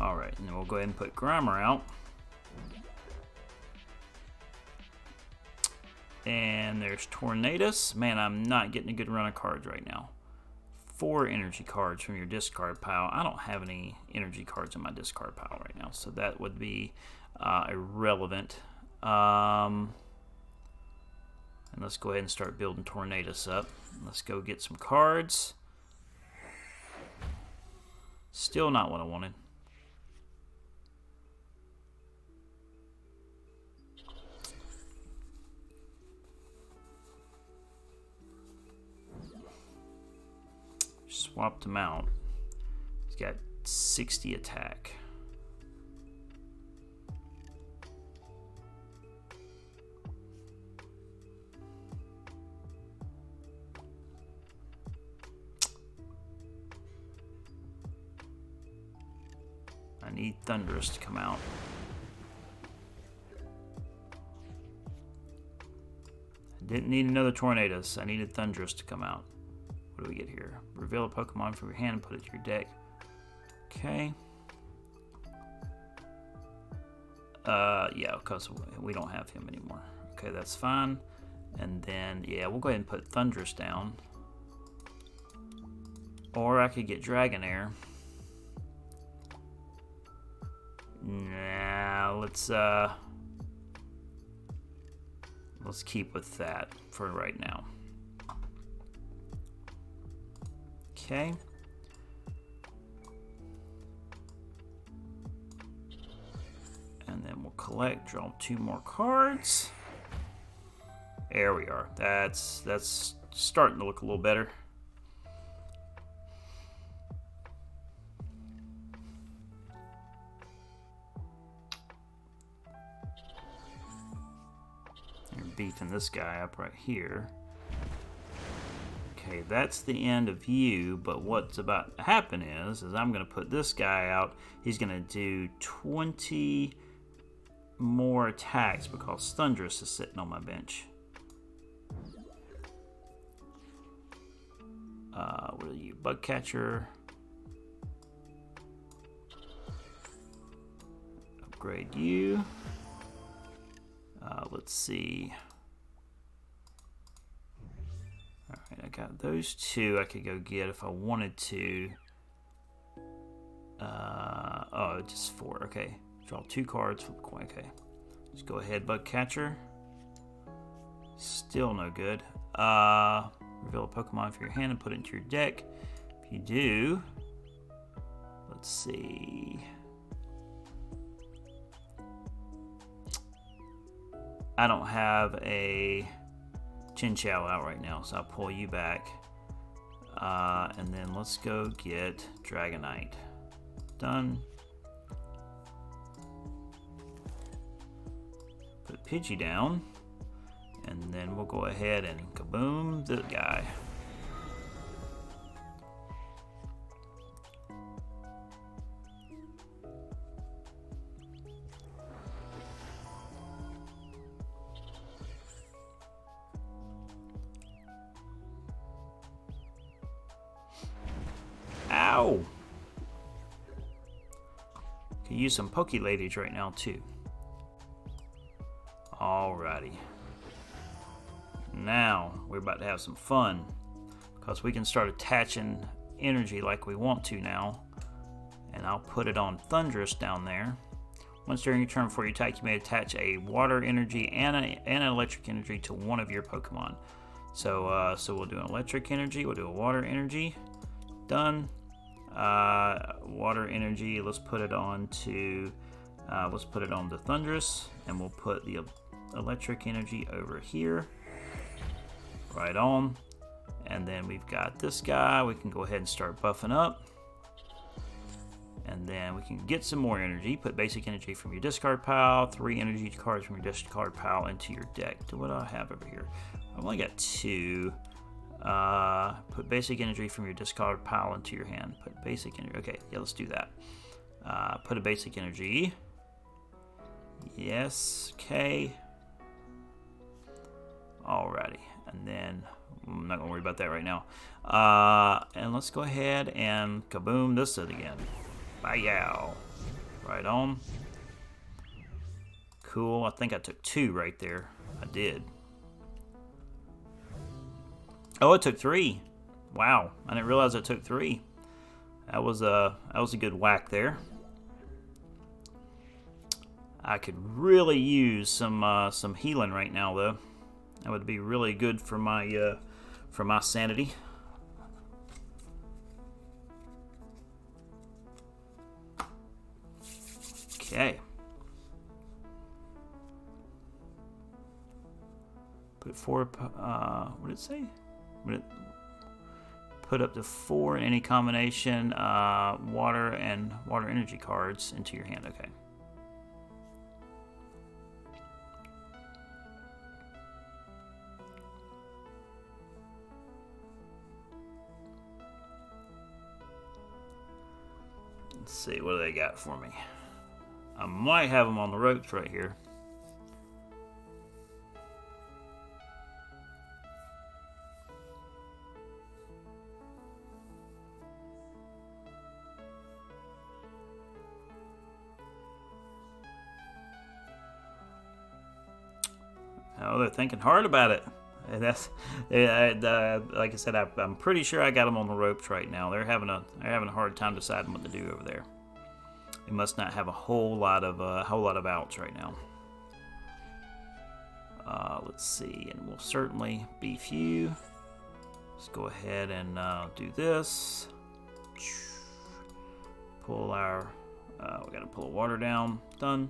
Alright, and then we'll go ahead and put Grimer out. And there's Tornadus. Man, I'm not getting a good run of cards right now. 4 energy cards from your discard pile. I don't have any energy cards in my discard pile right now, so that would be irrelevant. And let's go ahead and start building Tornadus up. Let's go get some cards. Still not what I wanted. Swapped him out. He's got 60 attack. I need Thunderous to come out. I didn't need another Tornadus. I needed Thunderous to come out. What do we get here? Reveal a Pokemon from your hand and put it to your deck. Okay. Yeah, because we don't have him anymore. Okay, that's fine. And then, yeah, we'll go ahead and put Thunderous down. Or I could get Dragonair. Nah, let's keep with that for right now. Okay. And then we'll collect, draw 2 more cards. There we are. That's starting to look a little better. beefing this guy up right here. Okay, that's the end of you, but what's about to happen is I'm going to put this guy out. He's going to do 20 more attacks because Thundress is sitting on my bench. What are you? Bug catcher. Upgrade you. Let's see. Alright, I got those two I could go get if I wanted to. Oh, just 4. Okay. Draw 2 cards. Okay. Let's go ahead, Bug Catcher. Still no good. Reveal a Pokemon from your hand and put it into your deck. If you do, let's see. I don't have a Chinchou out right now, so I'll pull you back. And then let's go get Dragonite. Done. Put Pidgey down. And then we'll go ahead and kaboom the guy. Ow! Could use some Poke Ladies right now too. Alrighty. Now we're about to have some fun because we can start attaching energy like we want to now. And I'll put it on Thundress down there. Once during your turn before you attack, you may attach a water energy and an electric energy to one of your Pokemon. So we'll do an electric energy, we'll do a water energy. Done. Water energy, let's put it on to Thundress, and we'll put the electric energy over here. Right on. And then we've got this guy. We can go ahead and start buffing up. And then we can get some more energy. Put basic energy from your discard pile. 3 energy cards from your discard pile into your deck. What do I have over here? I've only got 2. Put basic energy from your discard pile into your hand. Put basic energy. Okay, yeah, let's do that. Put a basic energy. Yes, okay. Alrighty. And then I'm not gonna worry about that right now. And let's go ahead and kaboom this it again. Bye-yow. Right on. Cool. I think I took 2 right there. I did. Oh, it took 3. Wow. I didn't realize it took 3. That was a good whack there. I could really use some healing right now though. That would be really good for my sanity. Okay. Put 4. What did it say? Put up to 4 in any combination water and water energy cards into your hand. Okay. Let's see, what do they got for me? I might have them on the ropes right here. Oh, they're thinking hard about it. And that's like I said. I'm pretty sure I got them on the ropes right now. They're having a hard time deciding what to do over there. They must not have a whole lot of outs right now. Let's see, and we'll certainly beef you. Let's go ahead and do this. Pull our. We got to pull water down. Done.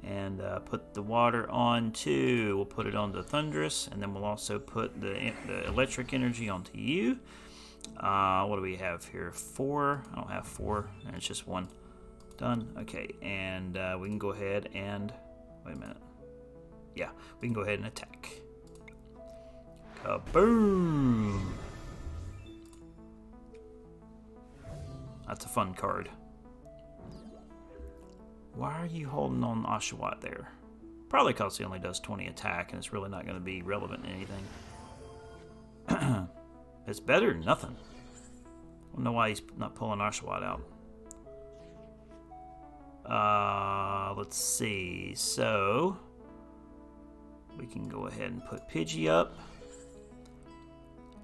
And put the water on too. We'll put it onto Thundress, and then we'll also put the electric energy onto you. What do we have here? 4. I don't have 4, and it's just 1. Done. Okay, and we can go ahead and wait a minute. Yeah, we can go ahead and attack. Kaboom! That's a fun card. Why are you holding on Oshawott there? Probably because he only does 20 attack and it's really not going to be relevant in anything. It's better than nothing. I don't know why he's not pulling Oshawott out. Let's see. So we can go ahead and put Pidgey up.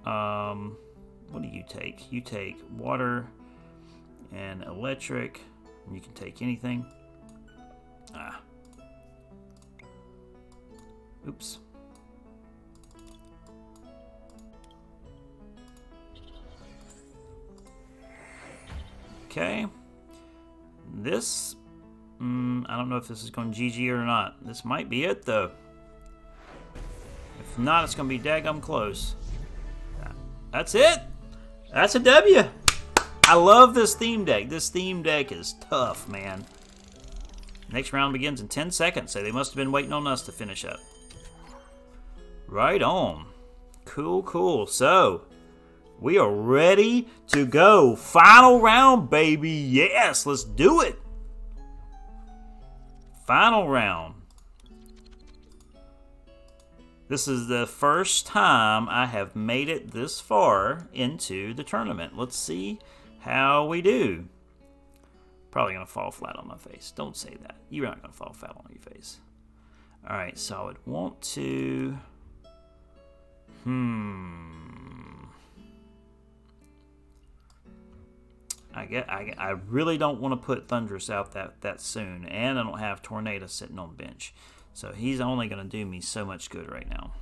What do you take? You take water and electric. And you can take anything. Oops. Okay. This, I don't know if this is going GG or not. This might be it, though. If not, it's going to be daggum close. That's it. That's a W. I love this theme deck. This theme deck is tough, man. Next round begins in 10 seconds, so they must have been waiting on us to finish up. Right on. Cool, cool. So, we are ready to go. Final round, baby. Yes, let's do it. Final round. This is the first time I have made it this far into the tournament. Let's see how we do. Probably going to fall flat on my face. Don't say that. You're not going to fall flat on your face. Alright, so I would want to... I really don't want to put Thundurus out that soon. And I don't have Tornado sitting on the bench. So he's only going to do me so much good right now.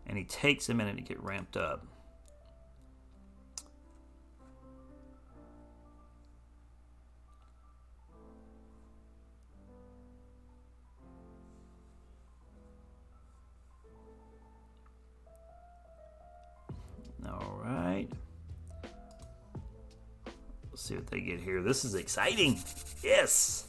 And he takes a minute to get ramped up. All right. Let's see what they get here. This is exciting. Yes.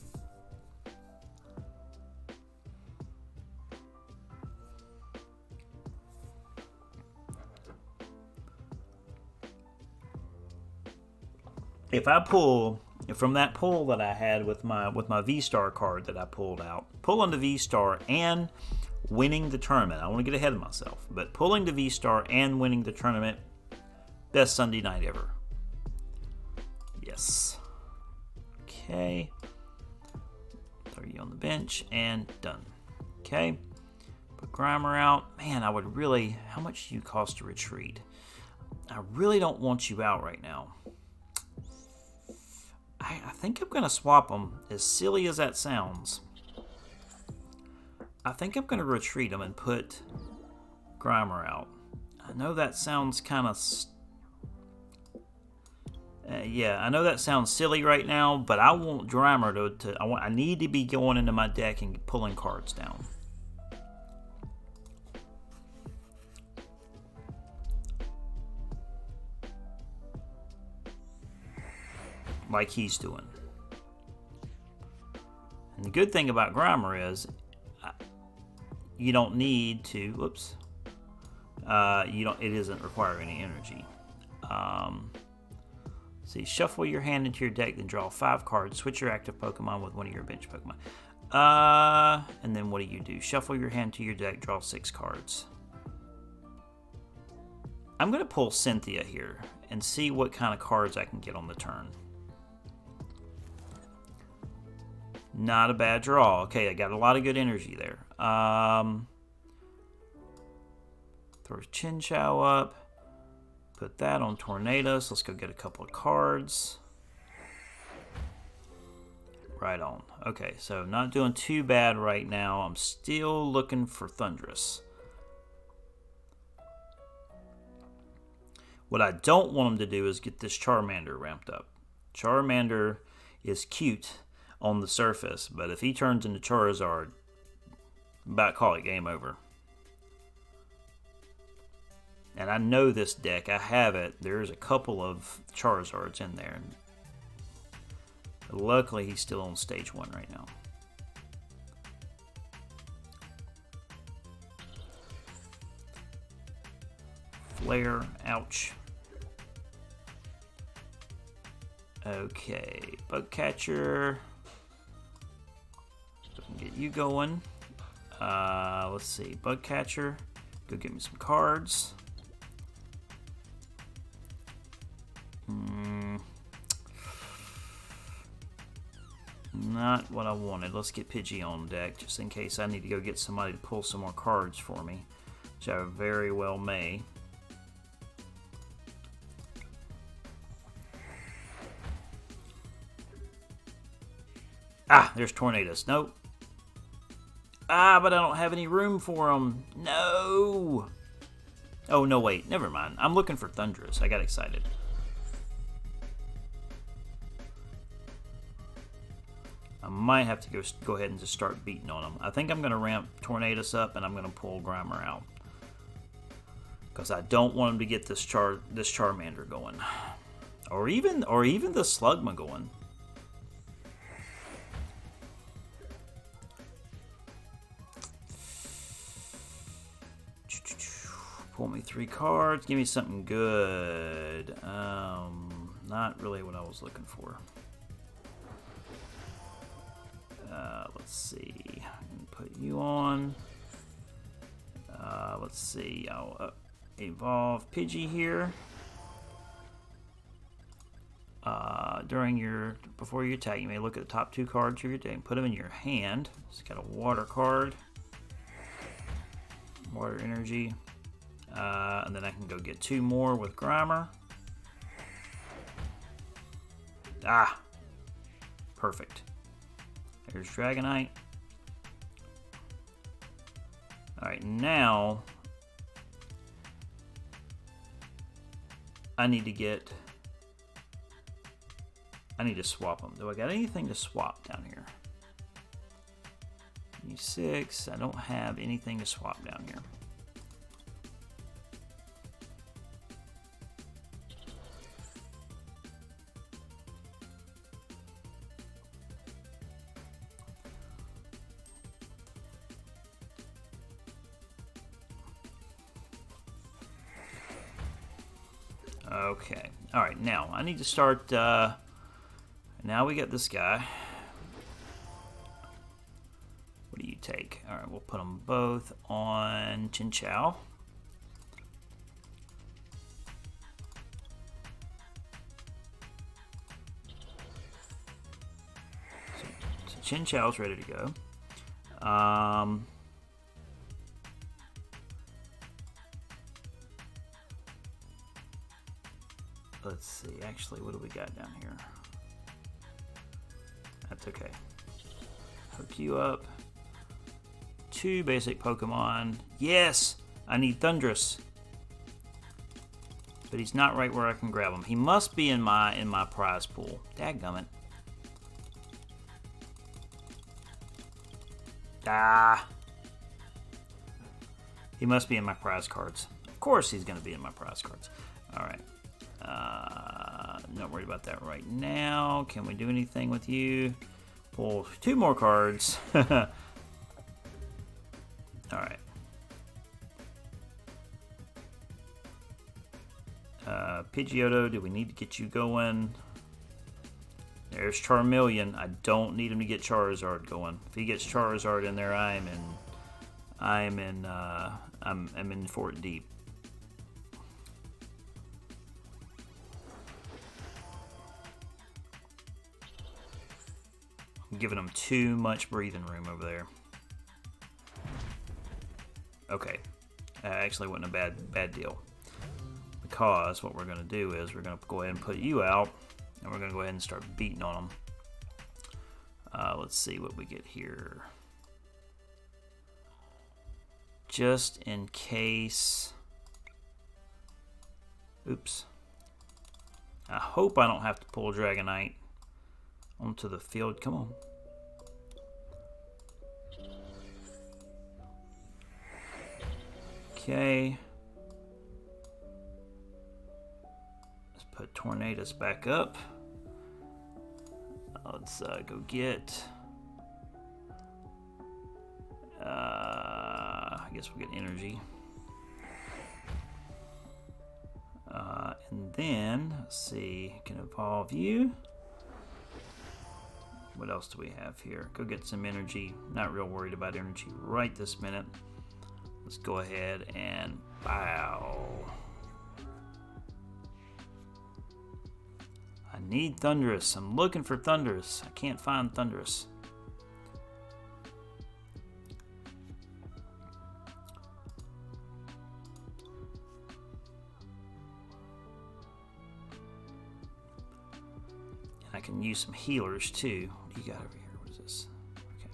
If I pull from that pull that I had with my V-Star card that I pulled out, pulling the V-Star and winning the tournament. I want to get ahead of myself, but pulling the V-Star and winning the tournament, best Sunday night ever. Yes. Okay. Throw you on the bench and done. Okay. Put Grimer out. Man, I would really... How much do you cost to retreat? I really don't want you out right now. I think I'm going to swap them, as silly as that sounds. I think I'm going to retreat them and put Grimer out. I know that sounds kind of... yeah, I know that sounds silly right now, but I want Grimer to I need to be going into my deck and pulling cards down. Like he's doing. And the good thing about Grimer is you don't need to, whoops, it doesn't require any energy. See, shuffle your hand into your deck, then draw 5 cards, switch your active Pokemon with one of your bench Pokemon. And then what do? Shuffle your hand to your deck, draw 6 cards. I'm going to pull Cynthia here and see what kind of cards I can get on the turn. Not a bad draw. Okay, I got a lot of good energy there. Throw Chinchou up. Put that on Tornadoes. Let's go get a couple of cards. Right on. Okay, so not doing too bad right now. I'm still looking for Thundurus. What I don't want him to do is get this Charmander ramped up. Charmander is cute on the surface, but if he turns into Charizard, about call it game over. And I know this deck, I have it. There's a couple of Charizards in there. Luckily, he's still on stage 1 right now. flare. Ouch. Okay, bug catcher. Get you going. Let's see, bug catcher. Go get me some cards. Not what I wanted. Let's get Pidgey on deck just in case I need to go get somebody to pull some more cards for me, which I very well may. Ah, there's Tornadoes. Nope. Ah, but I don't have any room for them. No. Oh, no, wait. Never mind. I'm looking for Thundurus. I got excited. I might have to go ahead and just start beating on them. I think I'm going to ramp Tornadoes up, and I'm going to pull Grimer out. Because I don't want him to get this Charmander going. Or even the Slugma going. Pull me 3 cards. Give me something good. Not really what I was looking for. Let's see. Put you on. Let's see. I'll evolve Pidgey here. Before you attack, you may look at the top 2 cards of your deck and put them in your hand. It's got a water card. Water energy. And then I can go get 2 more with Grimer. Ah! Perfect. There's Dragonite. Alright, now I need to swap them. Do I got anything to swap down here? E6. I don't have anything to swap down here. Okay. Alright, now I need to start. Now we got this guy. What do you take? Alright, we'll put them both on Chinchou. So Chinchou's ready to go. Let's see, actually, what do we got down here? That's okay. Hook you up. 2 basic Pokemon. Yes! I need Thundurus. But he's not right where I can grab him. He must be in my prize pool. Dadgummit. Ah! He must be in my prize cards. Of course he's going to be in my prize cards. Alright. Not worried about that right now. Can we do anything with you? Pull 2 more cards. Alright. Pidgeotto, do we need to get you going? There's Charmeleon. I don't need him to get Charizard going. If he gets Charizard in there, I'm in for it deep. I'm giving him too much breathing room over there. Okay, actually wasn't a bad deal. Because what we're going to do is we're going to go ahead and put you out, and we're going to go ahead and start beating on them. Let's see what we get here. Just in case. Oops. I hope I don't have to pull Dragonite onto the field. Come on. Okay. Let's put Tornadoes back up. Let's go get. I guess we'll get energy. And then, let's see, can evolve you. What else do we have here? Go get some energy. Not real worried about energy right this minute. Let's go ahead and bow. I need Thundurus. I'm looking for Thundurus. I can't find Thundurus. I can use some healers too. What do you got over here? What is this? Okay.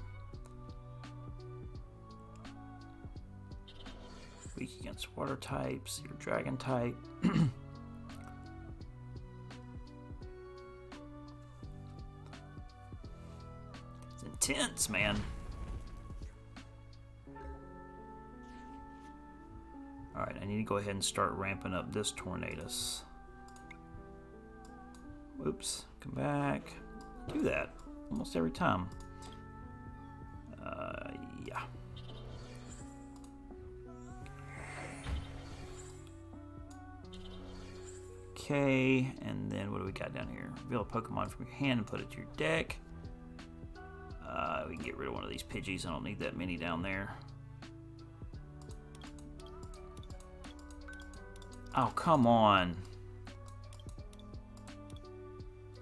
Weak against water types. Your dragon type. It's intense, man. Alright, I need to go ahead and start ramping up this Tornadus. Whoops, come back. Do that almost every time. Yeah. Okay, and then what do we got down here? Reveal a Pokemon from your hand and put it to your deck. We can get rid of one of these Pidgeys. I don't need that many down there. Oh, come on.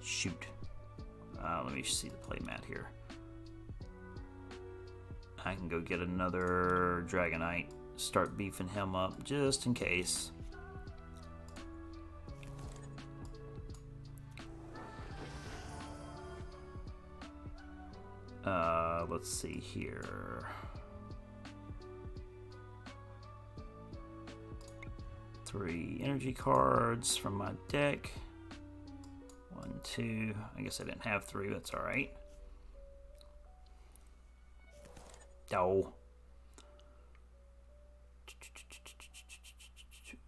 Shoot. Let me see the playmat here. I can go get another Dragonite. Start beefing him up just in case. Let's see here. 3 energy cards from my deck. 1, 2. I guess I didn't have 3. That's all right. Oh.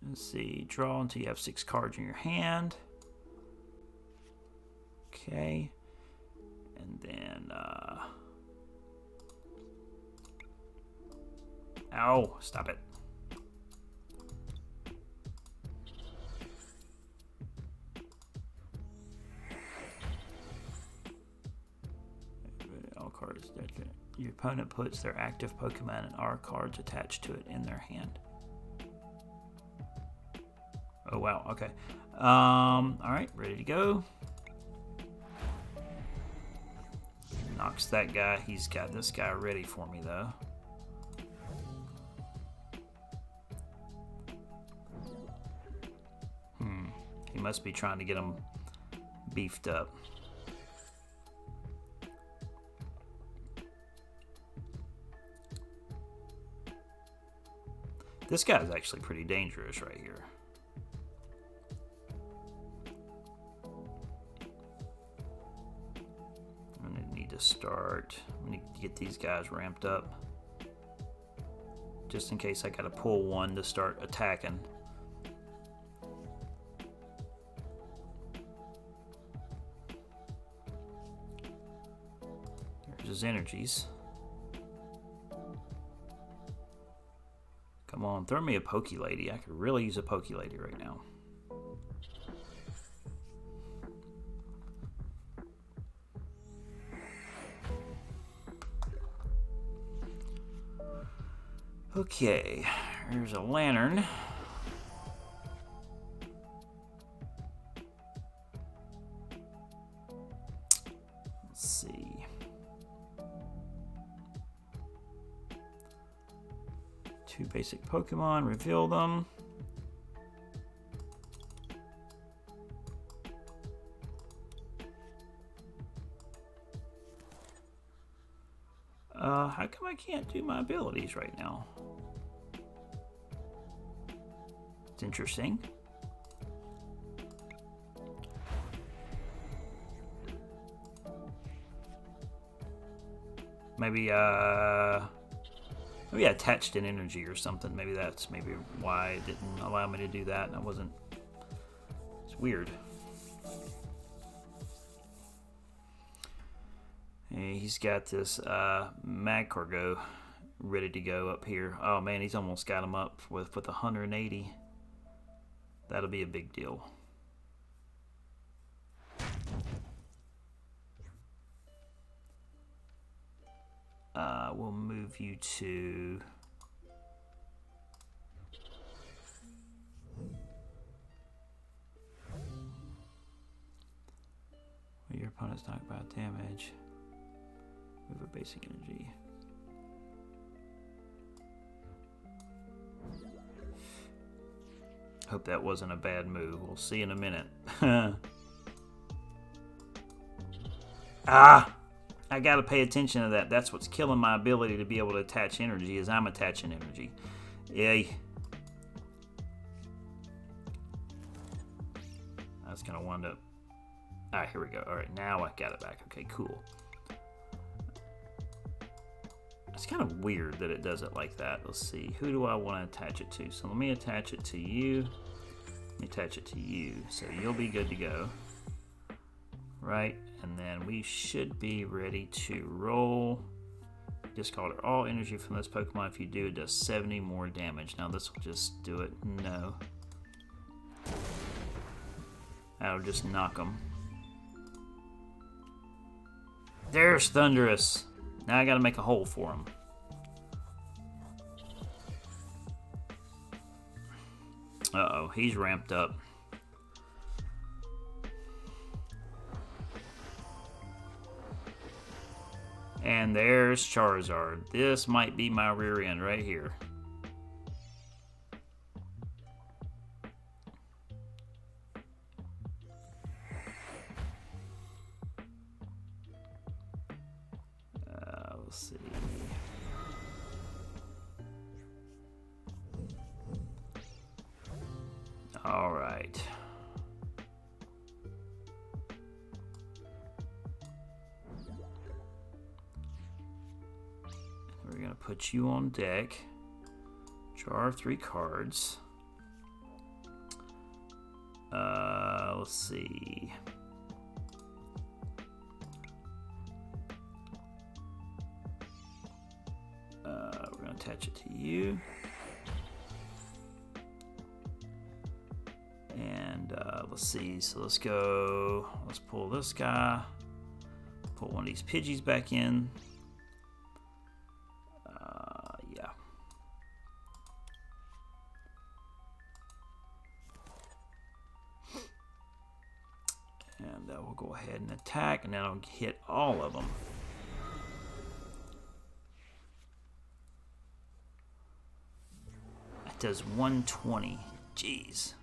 Let's see. Draw until you have 6 cards in your hand. Okay. And then, ow, stop it. All cards that your opponent puts their active Pokemon and R cards attached to it in their hand. Oh, wow, okay. Alright, ready to go. Knocks that guy. He's got this guy ready for me, though. He must be trying to get him beefed up. This guy's actually pretty dangerous right here. I'm gonna need to start. I need to get these guys ramped up. Just in case I gotta pull one to start attacking. There's his energies. Come on, throw me a Poke Lady. I could really use a Poke Lady right now. Okay, here's a Lantern. Let's see. Two basic Pokemon, reveal them. How come I can't do my abilities right now? It's interesting. Maybe I attached an energy or something. Maybe that's why it didn't allow me to do that. I wasn't. It's weird. Hey, he's got this Magcargo ready to go up here. Oh man, he's almost got him up with 180. That'll be a big deal. We'll move you to... Your opponent's knocked by damage. Move a basic energy. Hope that wasn't a bad move. We'll see in a minute. Ah! I gotta pay attention to that. That's what's killing my ability to be able to attach energy, is I'm attaching energy. Yay. That's gonna wind up... Alright, here we go. Alright, now I got it back. Okay, cool. It's kind of weird that it does it like that. Let's see. Who do I want to attach it to? So let me attach it to you. Let me attach it to you. So you'll be good to go. Right? And then we should be ready to roll. Discard all energy from this Pokemon. If you do, it does 70 more damage. Now this will just do it. No. That'll just knock them. There's Thunderous. Now I gotta make a hole for him. Uh-oh, he's ramped up. And there's Charizard. This might be my rear end right here. Let's see. All right. We're going to put you on deck. Draw 3 cards. Let's see. We're going to attach it to you. And let's see. So let's go. Let's pull this guy. Put one of these Pidgeys back in. Yeah. And we'll go ahead and attack, and then I'll hit all of them. That does 120. Jeez.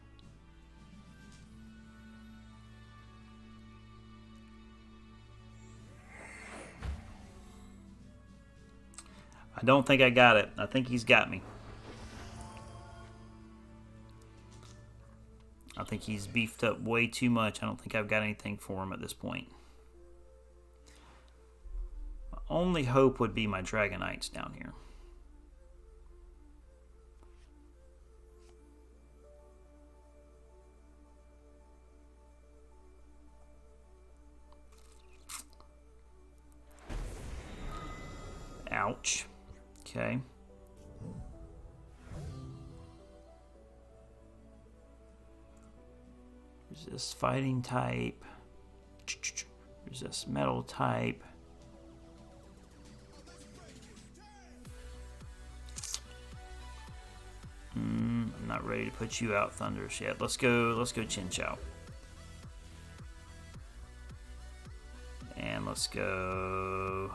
I don't think I got it. I think he's got me. I think he's beefed up way too much. I don't think I've got anything for him at this point. My only hope would be my Dragonites down here. Ouch. Okay. Resist fighting type. Resist metal type. I'm not ready to put you out, Thunderous, yet. Let's go Chinchou. And let's go...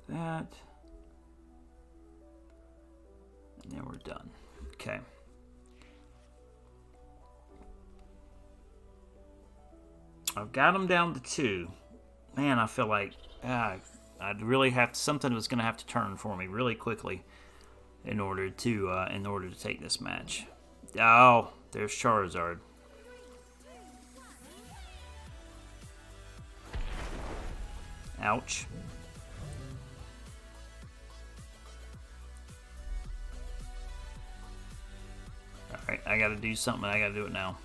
that, and then we're done. Okay. I've got them down to 2. Man, I feel like I'd really have to, something was going to have to turn for me really quickly in order to take this match. Oh, there's Charizard. Ouch. Alright, I gotta do something. I gotta do it now.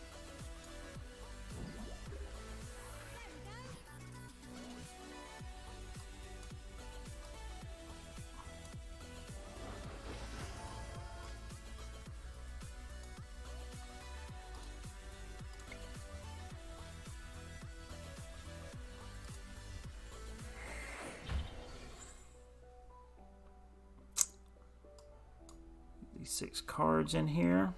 These 6 cards in here.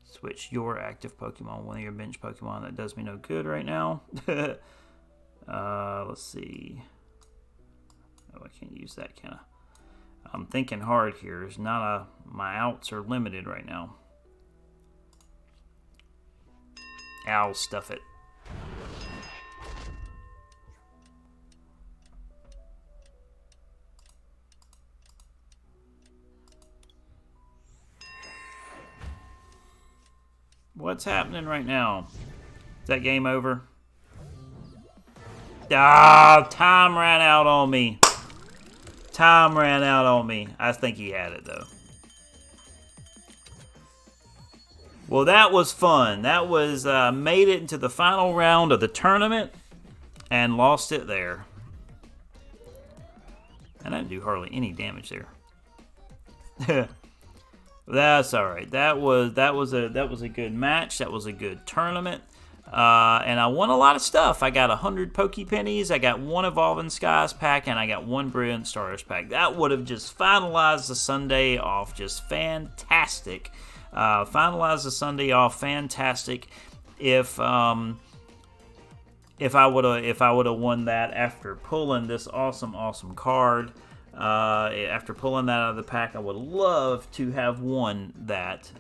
Switch your active Pokemon, one of your bench Pokemon. That does me no good right now. Let's see. Oh, I can't use that, can I? I'm thinking hard here. There's not a. My outs are limited right now. Ow, stuff it. What's happening right now? Is that game over? Ah, time ran out on me. Time ran out on me. I think he had it, though. Well, that was fun. That was, made it into the final round of the tournament and lost it there. And I didn't do hardly any damage there. That's all right. That was a good match. That was a good tournament, and I won a lot of stuff. I got 100 Poke Pennies. I got 1 Evolving Skies pack, and I got 1 Brilliant Stars pack. That would have just finalized the Sunday off just fantastic. Finalized the Sunday off fantastic. If I would have won that after pulling this awesome card. After pulling that out of the pack, I would love to have won that.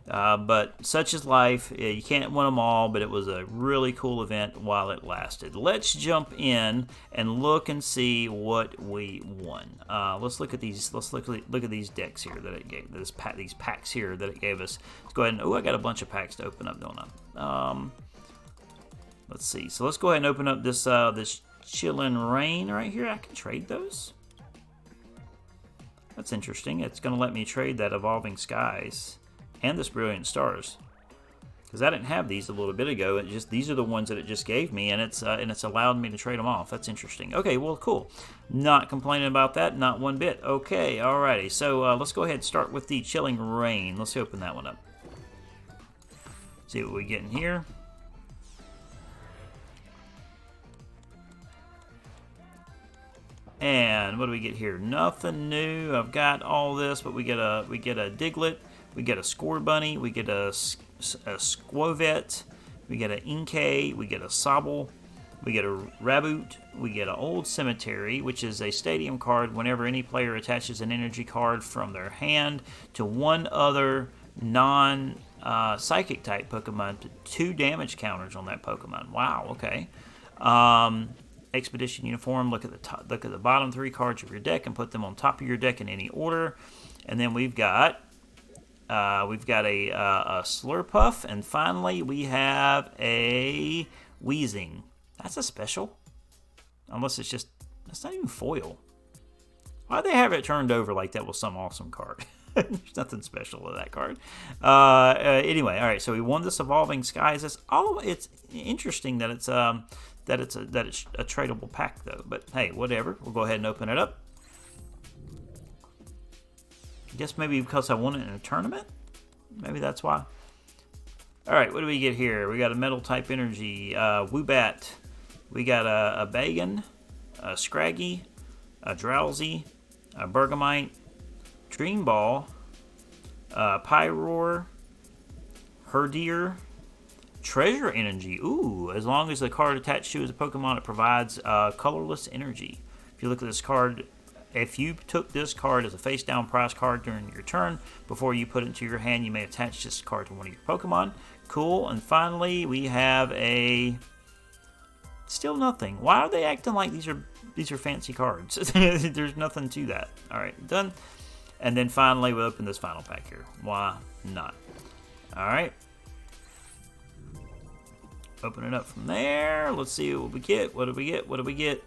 But such is life. You can't win them all, but it was a really cool event while it lasted. Let's jump in and look and see what we won. Let's look at these. Let's look at these decks here that it gave. These packs here that it gave us. Let's go ahead and. Oh, I got a bunch of packs to open up, don't I? Let's see. So let's go ahead and open up this this Chillin' Rain right here. I can trade those. That's interesting. It's going to let me trade that Evolving Skies and this Brilliant Stars, because I didn't have these a little bit ago. It just these are the ones that it just gave me, and it's allowed me to trade them off. That's interesting. Okay, well, cool. Not complaining about that, not one bit. Okay, alrighty. So let's go ahead and start with the Chilling Rain. Let's open that one up. See what we get in here. And what do we get here? Nothing new. I've got all this, but we get a Diglett, we get a Scorbunny, we get a Squovet, we get an Inkay, we get a Sobble, we get a Raboot, we get an Old Cemetery, which is a stadium card whenever any player attaches an energy card from their hand to one other non-psychic type Pokemon, 2 damage counters on that Pokemon. Wow, okay. Expedition Uniform. Look at the bottom 3 cards of your deck and put them on top of your deck in any order. And then we've got a Slurpuff, and finally we have a Weezing. That's a special, unless it's not even foil. Why'd they have it turned over like that was some awesome card? There's nothing special with that card. Anyway, all right. So we won this Evolving Skies. It's interesting that it's a tradable pack though. But hey, whatever. We'll go ahead and open it up. I guess maybe because I won it in a tournament. Maybe that's why. All right, what do we get here? We got a Metal type Energy, Woobat. We got a Bagon, a Scraggy, a Drowsy, a Bergamite, Dream Ball, Pyroar, Herdier, Treasure Energy. Ooh, as long as the card attached to is a Pokemon, it provides colorless energy. If you look at this card, if you took this card as a face-down prize card during your turn, before you put it into your hand, you may attach this card to one of your Pokemon. Cool. And finally, we have a... Still nothing. Why are they acting like these are fancy cards? There's nothing to that. All right, done. And then finally, we'll open this final pack here. Why not? All right. Open it up from there. Let's see what we get. What do we get? What do we get?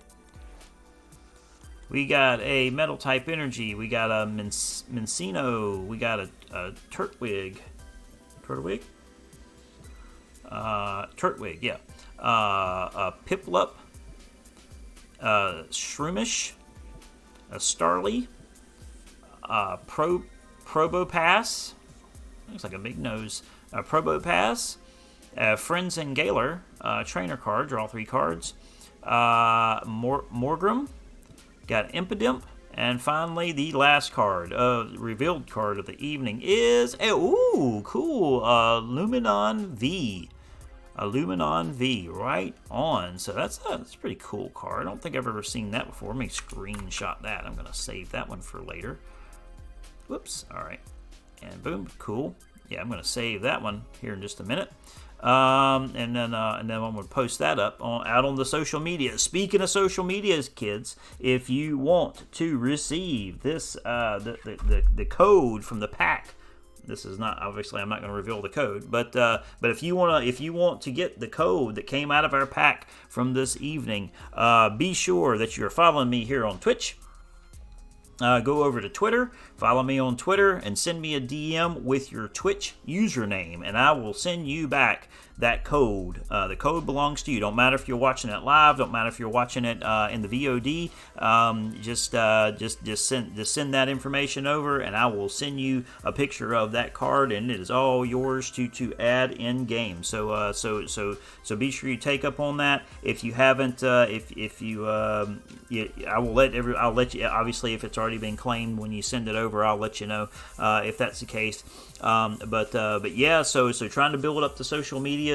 We got a metal type energy. We got a Mincino. We got a Turtwig. Turtwig? Turtwig, yeah. A Piplup. Shroomish. A Starly. Probopass. Looks like a big nose. Probopass. Friends and Galar. Trainer card. Draw 3 cards. Morgrim. Got Impidimp. And finally, the last card, revealed card of the evening is, ooh, cool, Luminon V. A Luminon V, right on. So that's a pretty cool card. I don't think I've ever seen that before. Let me screenshot that. I'm going to save that one for later. Whoops, all right. And boom, cool. Yeah, I'm going to save that one here in just a minute. And then I'm going to post that up out on the social media. Speaking of social medias, kids, if you want to receive this, the code from the pack, this is not, obviously I'm not going to reveal the code, but if you want to get the code that came out of our pack from this evening, be sure that you're following me here on Twitch. Go over to Twitter, follow me on Twitter, and send me a DM with your Twitch username, and I will send you back that code. The code belongs to you. Don't matter if you're watching it live. Don't matter if you're watching it in the VOD. Just send that information over, and I will send you a picture of that card, and it is all yours to add in game. So be sure you take up on that. If you haven't, I'll let you. Obviously, if it's already been claimed when you send it over, I'll let you know if that's the case. But yeah, so trying to build up the social medias.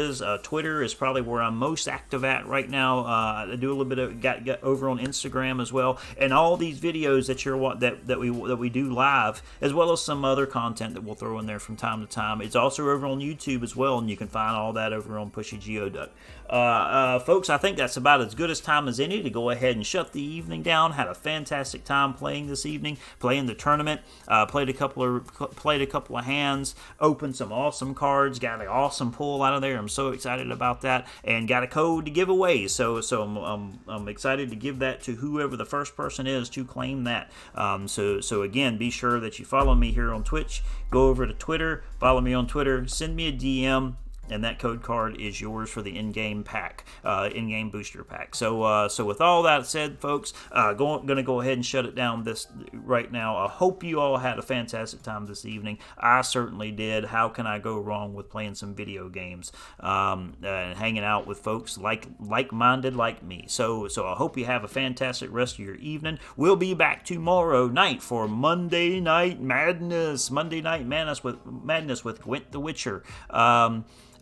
Twitter is probably where I'm most active at right now. I do a little bit of got over on Instagram as well, and all these videos that we do live, as well as some other content that we'll throw in there from time to time. It's also over on YouTube as well, and you can find all that over on Pushy Geoduck. Folks, I think that's about as good a time as any to go ahead and shut the evening down. Had a fantastic time playing this evening, playing the tournament. Played a couple of hands, opened some awesome cards, got an awesome pull out of there. I'm so excited about that, and got a code to give away. So I'm excited to give that to whoever the first person is to claim that. So again, be sure that you follow me here on Twitch. Go over to Twitter, follow me on Twitter, send me a DM. And that code card is yours for the in-game pack, in-game booster pack. So with all that said, folks, going to go ahead and shut it down this right now. I hope you all had a fantastic time this evening. I certainly did. How can I go wrong with playing some video games and hanging out with folks like-minded like me? So I hope you have a fantastic rest of your evening. We'll be back tomorrow night for Monday Night Madness. Monday Night Madness with Gwent the Witcher.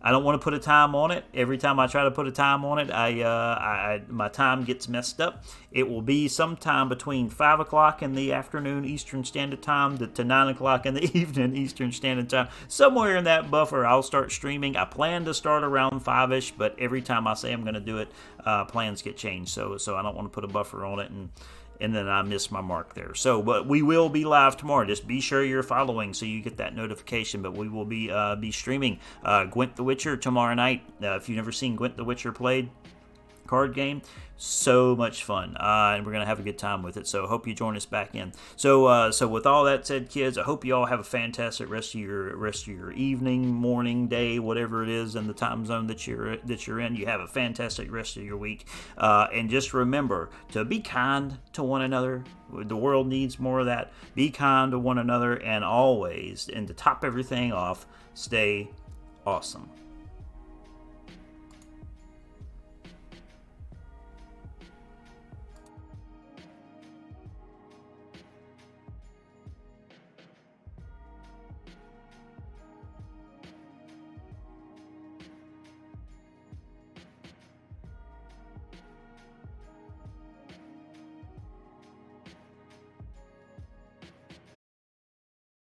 I don't want to put a time on it. Every time I try to put a time on it, my time gets messed up. It will be sometime between 5 o'clock in the afternoon Eastern Standard Time to 9 o'clock in the evening Eastern Standard Time. Somewhere in that buffer, I'll start streaming. I plan to start around 5-ish, but every time I say I'm going to do it, plans get changed. So I don't want to put a buffer on it and then I miss my mark there. But we will be live tomorrow. Just be sure you're following so you get that notification. But we will be streaming Gwent the Witcher tomorrow night. If you've never seen Gwent the Witcher played, card game, so much fun, and we're gonna have a good time with it. So hope you join us back in. So with all that said, kids, I hope you all have a fantastic rest of your evening, morning, day, whatever it is in the time zone that you're in. You have a fantastic rest of your week, and just remember to be kind to one another. The world needs more of that. Be kind to one another, and always, and to top everything off, stay awesome.